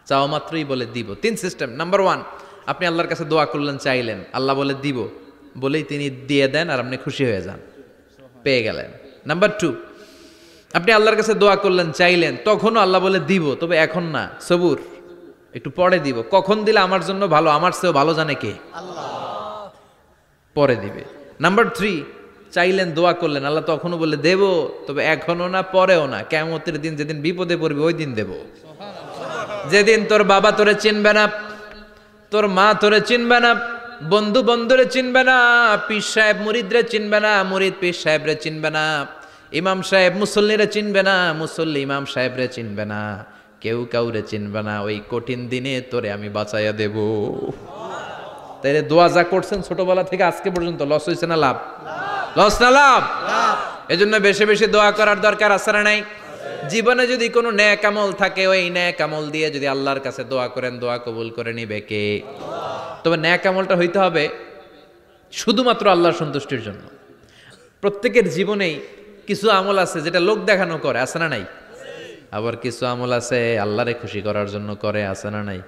চাওয়া মাত্রই বলে দিব। 3 সিস্টেম। নাম্বার 1, আপনি আল্লাহর কাছে দোয়া করলেন, চাইলেন, আল্লাহ বলে দিব, বলেই তিনি দিয়ে দেন আর আপনি খুশি হয়ে যান, পেয়ে গেলেন। নাম্বার 2, আপনি আল্লাহর কাছে দোয়া করলেন, চাইলেন, তখনও আল্লাহ বলে দিব, তবে এখন না, সবুর, একটু পরে দিব। কখন দিলে আমার জন্য ভালো, আমার চেয়েও ভালো জানে কে? আল্লাহ, পরে দিবে। নাম্বার 3, চাইলেন, দোয়া করলেন, আল্লাহ তখনও বলে দেব, তবে এখনো না, পরেও না, কিয়ামতের দিন যেদিন বিপদে পড়বে ওই দিন দেব। যেদিন তোর বাবা তোরে চিনবে না, তোর মা তোরে চিনবে না, বন্ধু বন্ধুরে চিনবে না, পীর সাহেব মুরিদরে চিনবে না, মুরিদ পীর সাহেবরে চিনবে না, ইমাম সাহেব মুসল্লিরে চিনবে না, মুসল্লি ইমাম সাহেবরে চিনবে না, কেউ কাউরে চিনবে না, ওই কঠিন দিনে তোরে আমি বাঁচাইয়া দেব। তাইলে দোয়া যা করছেন ছোটবেলা থেকে আজকে পর্যন্ত লস হয়েছে না লাভ? লস না লাভ? এজন্য বেশি বেশি দোয়া করার দরকার আছে না নাই? জীবনে যদি কোনো নেক আমল থাকে, ওই নেক আমল দিয়ে যদি আল্লাহর কাছে দোয়া করেন, দোয়া কবুল করে নিবে কে? তবে নেক আমলটা হইতে হবে শুধুমাত্র আল্লাহর সন্তুষ্টির জন্য। প্রত্যেকের জীবনেই কিছু আমল আছে যেটা লোক দেখানো করে, আছে না নাই? আবার কিছু আমল আছে আল্লাহরে খুশি করার জন্য করে, আছে না নাই?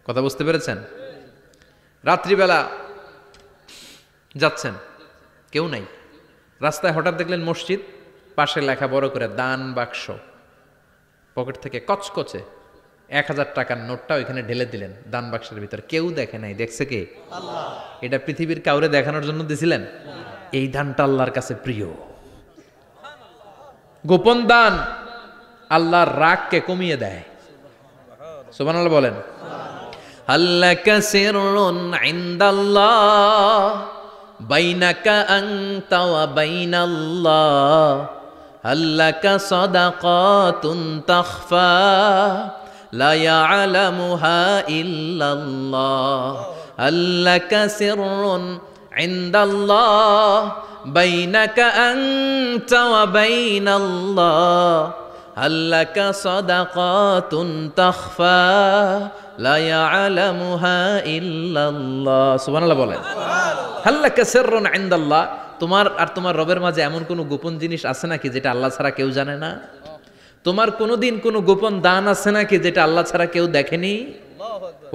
কথা বুঝতে পেরেছেন? রাত্রিবেলা যাচ্ছেন, কেউ নাই, রাস্তায় হঠাৎ দেখলেন মসজিদ, পাশে লেখা বড় করে দান বাক্স, পকেট থেকে কচকচে 1000 টাকার নোটটা ওইখানে ঢেলে দিলেন দান বাক্সের ভিতর। কেউ দেখে নাই, দেখছে কে? আল্লাহ। এটা পৃথিবীর কাউরে দেখানোর জন্য দিছিলেন? এই দানটা আল্লাহর কাছে প্রিয়। গোপন দান আল্লাহর রাগকে কমিয়ে দেয়। সুবহানাল্লাহ বলেন। আল্লাকা সিররুন ইনদাল্লাহ বাইনাকা আনতা ওয়া বাইনাল্লাহ, আল্লাকা সাদাকাতুন তাখফা লা ইয়ালামুহা ইল্লাল্লাহ, আল্লাকা সিররুন ইনদাল্লাহ বাইনাকা আনতা ওয়া বাইনাল্লাহ, আল্লাকা সাদাকাতুন তাখফা লা ইয়ালামুহা ইল্লাল্লাহ। সুবহানাল্লাহ বলেন। আল্লাকা সিররুন ইনদাল্লাহ, তোমার আর তোমার রবের মাঝে এমন কোনো গোপন জিনিস আছে নাকি যেটা আল্লাহ ছাড়া কেউ জানে না? তোমার কোনোদিন কোনো গোপন দান আছে নাকি যেটা আল্লাহ ছাড়া কেউ দেখেনি?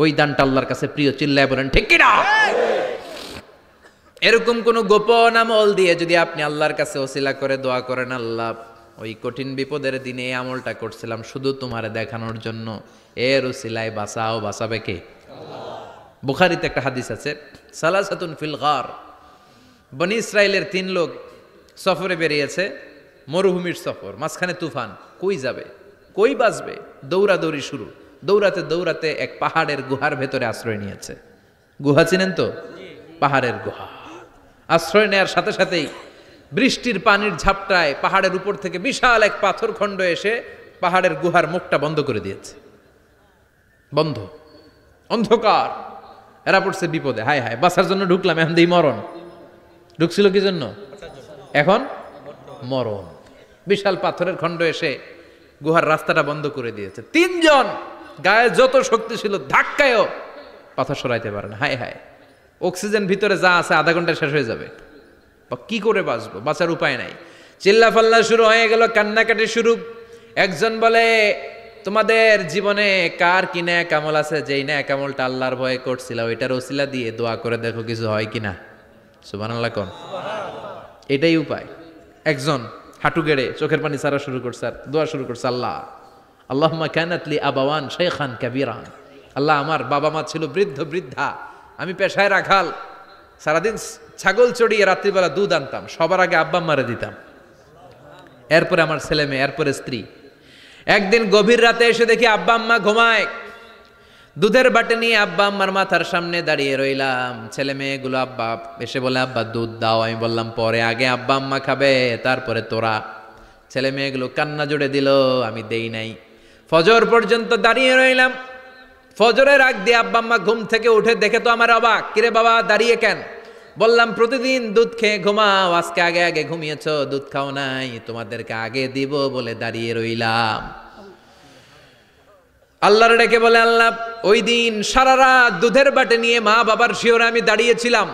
ওই দানটা আল্লাহর কাছে প্রিয়। চিল্লায় বলেন ঠিক কি না? এরকম কোন গোপন আমল দিয়ে যদি আপনি আল্লাহর কাছে ওসিলা করে দোয়া করেন, আল্লাহ ওই কঠিন বিপদের দিনে এই আমলটা করছিলাম শুধু তোমারে দেখানোর জন্য, এর ওসিলায় বাঁচাও, বাঁচাবে কে? আল্লাহ। বুখারীতে একটা হাদিস আছে, সালাসাতুন ফিল গার, বনি ইসরাইলের 3 লোক সফরে বেরিয়েছে, মরুভূমির সফর, মাঝখানে তুফান, কই যাবে, কই বাঁচবে, দৌড়াদৌড়ি শুরু, দৌড়াতে দৌড়াতে এক পাহাড়ের গুহার ভেতরে আশ্রয় নিয়েছে। গুহা চিনেন তো? পাহাড়ের গুহা। আশ্রয় নেয়ার সাথে সাথেই বৃষ্টির পানির ঝাপটায় পাহাড়ের উপর থেকে বিশাল এক পাথর খণ্ড এসে পাহাড়ের গুহার মুখটা বন্ধ করে দিয়েছে। বন্ধ, অন্ধকার, এরা পড়ছে বিপদে। হায় হায়, বাঁচার জন্য ঢুকলাম, এখন দিই মরণ। ঢুকছিল কি জন্য? এখন মরণ। বিশাল পাথরের খণ্ড এসে গুহার রাস্তাটা বন্ধ করে দিয়েছে। 3 জন গায়ে যত শক্তি ছিল ধাক্কায়ও পাথর সরাইতে পারে না। হায় হায়, অক্সিজেন ভিতরে যা আছে আধা ঘন্টা শেষ হয়ে যাবে, কি করে বাঁচবো? বাঁচার উপায় নাই। চিল্লা ফাল্লা শুরু হয়ে গেল, কান্নাকাটি শুরু। একজন বলে, তোমাদের জীবনে কার কি নেক আমল আছে, যেই নেক আমলটা আল্লাহর ভয়ে করছিল ওইটার ওসিলা দিয়ে দোয়া করে দেখো কিছু হয় কিনা। সুবহানাল্লাহ কোন? এটাই উপায়। একজন হাঁটু গেড়ে চোখের পানি ছাড়া শুরু করছে আর দোয়া শুরু করছে, আল্লাহ আল্লাহুম্মা কানাত লি আবাওয়ান শাইখান কাবীরান, আল্লাহ আমার বাবা মা ছিল বৃদ্ধ বৃদ্ধা, আমি পেশায় রাখাল, সারাদিন ছাগল চড়িয়ে রাত্রিবেলা দুধ আনতাম, সবার আগে আব্বা আম্মারে দিতাম, এরপরে আমার ছেলে মেয়ে, এরপরে স্ত্রী। একদিন গভীর রাতে এসে দেখি আব্বা আম্মা ঘুমায়, দুধের বাটি নিয়ে আব্বা আম্মার মাথার সামনে দাঁড়িয়ে রইলাম। ছেলে মেয়েগুলো আব্বা এসে বলে, আব্বা দুধ দাও। আমি বললাম পরে, আগে আব্বা আম্মা খাবে তারপরে তোরা। ছেলে মেয়েগুলো কান্না জুড়ে দিল, আমি দেই নাই। ফজর পর্যন্ত দাঁড়িয়ে রইলাম। ফজরের আগ দিয়ে আব্বা আম্মা ঘুম থেকে উঠে দেখে তো আমার অবাক, কিরে বাবা দাঁড়িয়ে কেন? বললাম প্রতিদিন দুধ খেয়ে ঘুমাও, আজকে আগে আগে ঘুমিয়েছ, দুধ খাও নাই, তোমাদেরকে আগে দিব বলে দাঁড়িয়ে রইলাম। আল্লাহর ডেকে বলে, আল্লাহ ওই দিন সারা রাত দুধের বাটে নিয়ে মা বাবার শিওরে আমি দাঁড়িয়েছিলাম,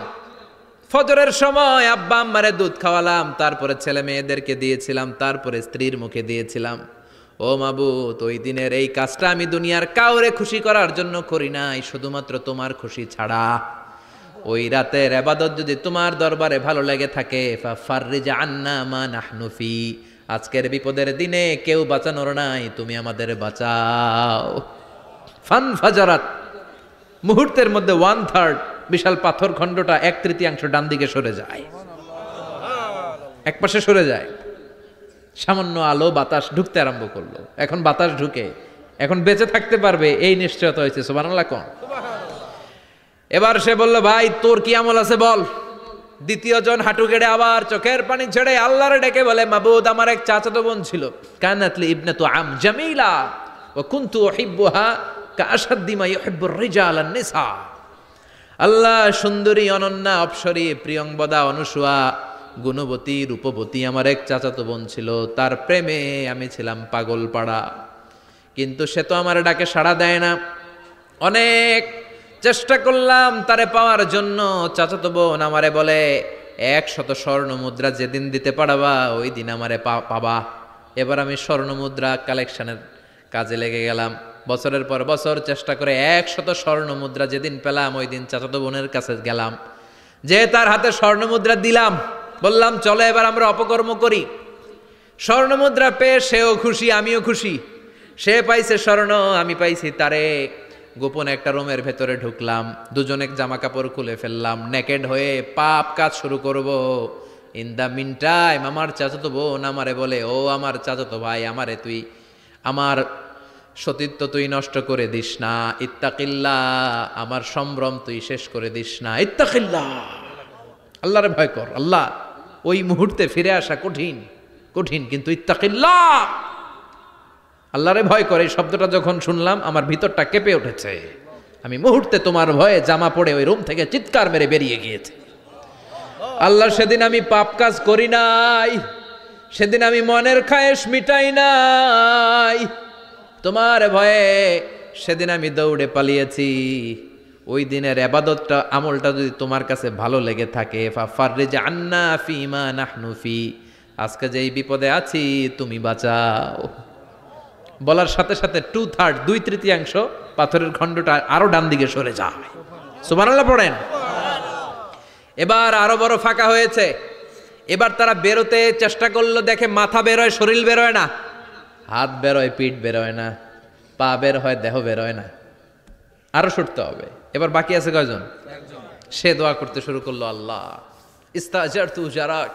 ফজরের সময় আব্বা আম্মারে দুধ খাওয়ালাম, তারপরে ছেলে মেয়েদেরকে দিয়েছিলাম, তারপরে স্ত্রীর মুখে দিয়েছিলাম। ও মাবুদ, ওই দিনের এই কাজটা আমি দুনিয়ার কাউরে খুশি করার জন্য করি নাই, শুধুমাত্র তোমার খুশি ছাড়া। ওই রাতের ইবাদত যদি তোমার দরবারে ভালো লেগে থাকে, ফাফাররিজ আন্না মা নাহনু ফি, আজকের বিপদের দিনে কেউ বাঁচানোর নাই, তুমি আমাদের বাঁচাও। ফানফাজারাত, মুহূর্তের মধ্যে 1/3 বিশাল পাথর খণ্ডটা 1/3 ডান দিকে সরে যায়, এক পাশে সরে যায়। সামান্য আলো বাতাস ঢুকতে আরম্ভ করলো। এখন বাতাস ঢুকে এখন বেঁচে থাকতে পারবে এই নিশ্চয়তা হয়েছে। সুবহানাল্লাহ কোন। এবার সে বলল, ভাই তোর কি আমল আছে বল। দ্বিতীয় জন হাঁটু গেড়ে আবার চোখের পানি ছেড়ে আল্লাহরে ডেকে বলে, মাবুদ আমার এক চাচাতো বোন ছিল, কানাতলি ইবনাতু আম জামিলা ওয়া কুনতু উহিব্বুহা কাআশাদ্দি মা ইউহিব্বুর রিজাল আন-নিসা। আল্লাহ সুন্দরী, অনন্যা, অপ্সরী, প্রিয়ংবদা, অনুসুয়া, গুণবতী, রূপবতী আমার এক চাচাতো বোন ছিল, তার প্রেমে আমি ছিলাম পাগল পাড়া, কিন্তু সে তো আমার ডাকে সাড়া দেয় না। অনেক চেষ্টা করলাম তারে পাওয়ার জন্য। চাচাতো বোন আমারে বলে, 100 স্বর্ণ মুদ্রা যেদিন দিতে পারবা ওই দিন আমারে পাবা। এবার আমি স্বর্ণ মুদ্রা কালেকশনের কাজে লেগে গেলাম। বছরের পর বছর চেষ্টা করে 100 স্বর্ণ মুদ্রা যেদিন পেলাম ওই দিন চাচাতো বোনের কাছে গেলাম, যে তার হাতে স্বর্ণ মুদ্রা দিলাম, বললাম চলো এবার আমরা অপকর্ম করি। স্বর্ণ মুদ্রা পেয়ে সেও খুশি, আমিও খুশি। সে পাইছে স্বর্ণ, আমি পাইছি তারে। গোপনে একটা রুমের ভেতরে ঢুকলাম, দুজনে জামা কাপড় খুলে ফেললাম, নেকেড হয়ে পাপ কাজ শুরু করব। ইন দ্য মিন টাইম আমার চাচাতো বোন আমারে বলে, ও আমার চাচাতো ভাই, আমারে তুই আমার সতীত্ব তুই নষ্ট করে দিস না, ইত্তাকিল্লাহ, আমার সম্ভ্রম তুই শেষ করে দিস না, ইত্তাকিল্লাহ, আল্লাহরে ভয় কর। আল্লাহ ওই মুহূর্তে ফিরে আসা কঠিন কঠিন, কিন্তু ইত্তাকিল্লাহ, আল্লাহরে ভয় করে এই শব্দটা যখন শুনলাম আমার ভিতরটা কেঁপে উঠেছে। আমি মুহূর্তে তোমার ভয়ে জামা পড়ে ওই রুম থেকে চিৎকার মেরে বেরিয়ে গিয়েছে। আল্লাহ সেদিন আমি পাপ কাজ করি নাই, সেদিন আমি মনের খায়েশ মিটাই নাই, তোমার ভয়ে সেদিন আমি দৌড়ে পালিয়েছি। ওই দিনের ইবাদতটা আমলটা যদি তোমার কাছে ভালো লেগে থাকে, ফাফাররিজ আন্না ফিমা নাহনু ফি, আজকে যেই বিপদে আছি তুমি বাঁচাও। বলার সাথে সাথে 2/3 2/3 পাথরের খণ্ডটা আরো ডান দিকে সরে যায়। সুবহানাল্লাহ পড়েন। এবার আরো বড় ফাঁকা হয়েছে। এবার তারা বেরোতে চেষ্টা করলো, দেখে মাথা বেরোয়, শরীর বেরোয় না, হাত বেরোয়, পিঠ বেরোয় না, পা বের হয়, দেহ বেরোয় না, আরো সরতে হবে। এবার বাকি আছে কয়জন? সে দোয়া করতে শুরু করলো, আল্লাহ ইস্তাজারতু উজারাক,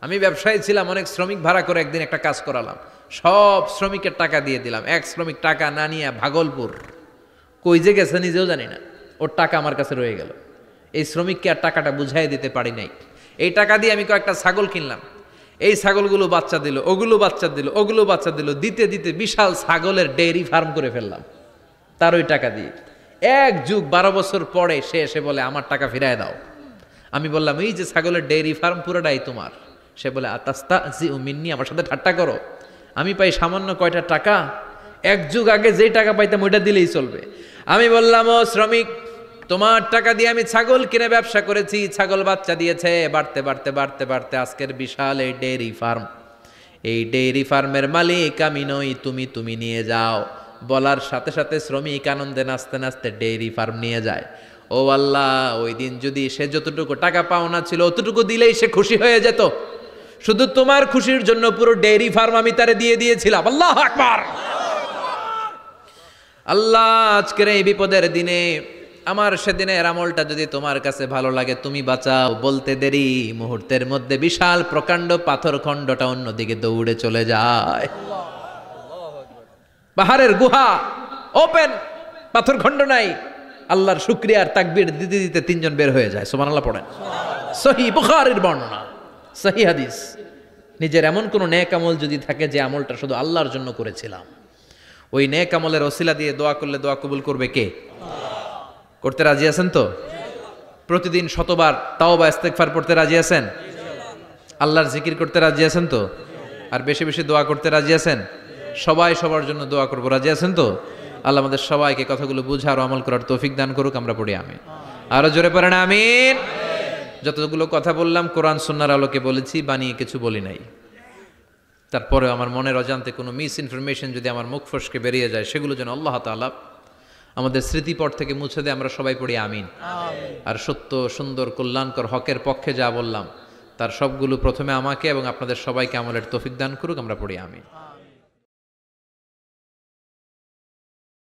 আমি ব্যবসায়ী ছিলাম, অনেক শ্রমিক ভাড়া করে একদিন একটা কাজ করালাম, সব শ্রমিকের টাকা দিয়ে দিলাম। এক শ্রমিক টাকা না নিয়ে ভাগলপুর কই যে গেছে নিজেও জানি না, ওর টাকা আমার কাছে রয়ে গেল। এই শ্রমিককে আর টাকাটা বুঝাই দিতে পারি নাই। এই টাকা দিয়ে আমি কয়েকটা ছাগল কিনলাম, এই ছাগলগুলো বাচ্চা দিল, ওগুলো বাচ্চা দিল, ওগুলো বাচ্চা দিল, দিতে দিতে বিশাল ছাগলের ডেইরি ফার্ম করে ফেললাম তার ওই টাকা দিয়ে। 1 যুগ 12 বছর পরে সে এসে বলে, আমার টাকা ফিরায় দাও। আমি বললাম, এই যে ছাগলের ডেইরি ফার্ম পুরোটাই তোমার। সে বলে, আতাস্তাজি মিন্নি, আমার সাথে ঠাট্টা করো? আমি পাই সামান্য কয়টা টাকা, 1 যুগ আগে যেই টাকা পাইতাম ওইটা দিলেই চলবে। আমি বললাম, ও শ্রমিক, তোমার টাকা দিয়ে আমি ছাগল কিনে ব্যবসা করেছি, ছাগল বাচ্চা দিয়েছে, বাড়তে বাড়তে বাড়তে বাড়তে আজকের বিশাল এই ডেইরি ফার্ম, এই ডেইরি ফার্মের মালিক আমি নই, তুমি নিয়ে যাও। বলার সাথে সাথে শ্রমিক আনন্দে নাচতে নাচতে ডেইরি ফার্ম নিয়ে যায়। ও আল্লাহ, ওই দিন যদি সে যতটুকু টাকা পাওনা ছিল অতটুকু দিলেই সে খুশি হয়ে যেত, শুধু তোমার খুশির জন্য পুরো ডেইরি ফার্ম আমি তারে দিয়ে দিয়েছিলাম। আল্লাহু আকবার। আল্লাহ আজকের এই বিপদের দিনে আমার সেদিনের আমলটা যদি তোমার কাছে ভালো লাগে তুমি বাঁচাও। বলতে দেরি, মুহূর্তের মধ্যে বিশাল প্রকাণ্ড পাথর খণ্ডটা অন্যদিকে দৌড়ে চলে যায়। পাহাড়ের গুহা ওপেন, পাথর খণ্ড নাই। আল্লাহর শুকরিয়া আর তাকবীর দিতে দিতে 3 জন বের হয়ে যায়। সুবহানাল্লাহ পড়েন। সহিহ বুখারীর বর্ণনা, সহিহ হাদিস। নিজের এমন কোন নেক আমল যদি থাকে যে আমলটা শুধু আল্লাহর জন্য করেছিলাম, ওই নেক আমলের ওসিলা দিয়ে দোয়া করলে দোয়া কবুল করবে কে? করতে রাজি আছেন তো? প্রতিদিন শতবার তাওবা ইস্তেগফার পড়তে রাজি আছেন? আল্লাহর জিকির করতে রাজি আছেন তো? আর বেশি বেশি দোয়া করতে রাজি আছেন? সবাই সবার জন্য দোয়া করবো, রাজি আছেন তো? আল্লাহ আমাদের সবাইকে কথাগুলো বুঝার ও আমল করার তৌফিক দান করুক। আমরা পড়ি আমিন। আরো জোরে পড়েন আমিন। যতগুলো কথা বললাম কোরআন সুন্নাহর আলোকে বলেছি, বানিয়ে কিছু বলি নাই। তারপরে আমার মনের অজান্তে কোনো মিস ইনফরমেশন যদি আমার মুখ ফসকে বেরিয়ে যায়, সেগুলো যেন আল্লাহ তাআলা আমাদের স্মৃতিপট থেকে মুছে দেয়। আমরা সবাই পড়ি আমিন। আর সত্য, সুন্দর, কল্যাণকর, হকের পক্ষে যা বললাম তার সবগুলো প্রথমে আমাকে এবং আপনাদের সবাইকে আমলের তৌফিক দান করুক। আমরা পড়ি আমিন।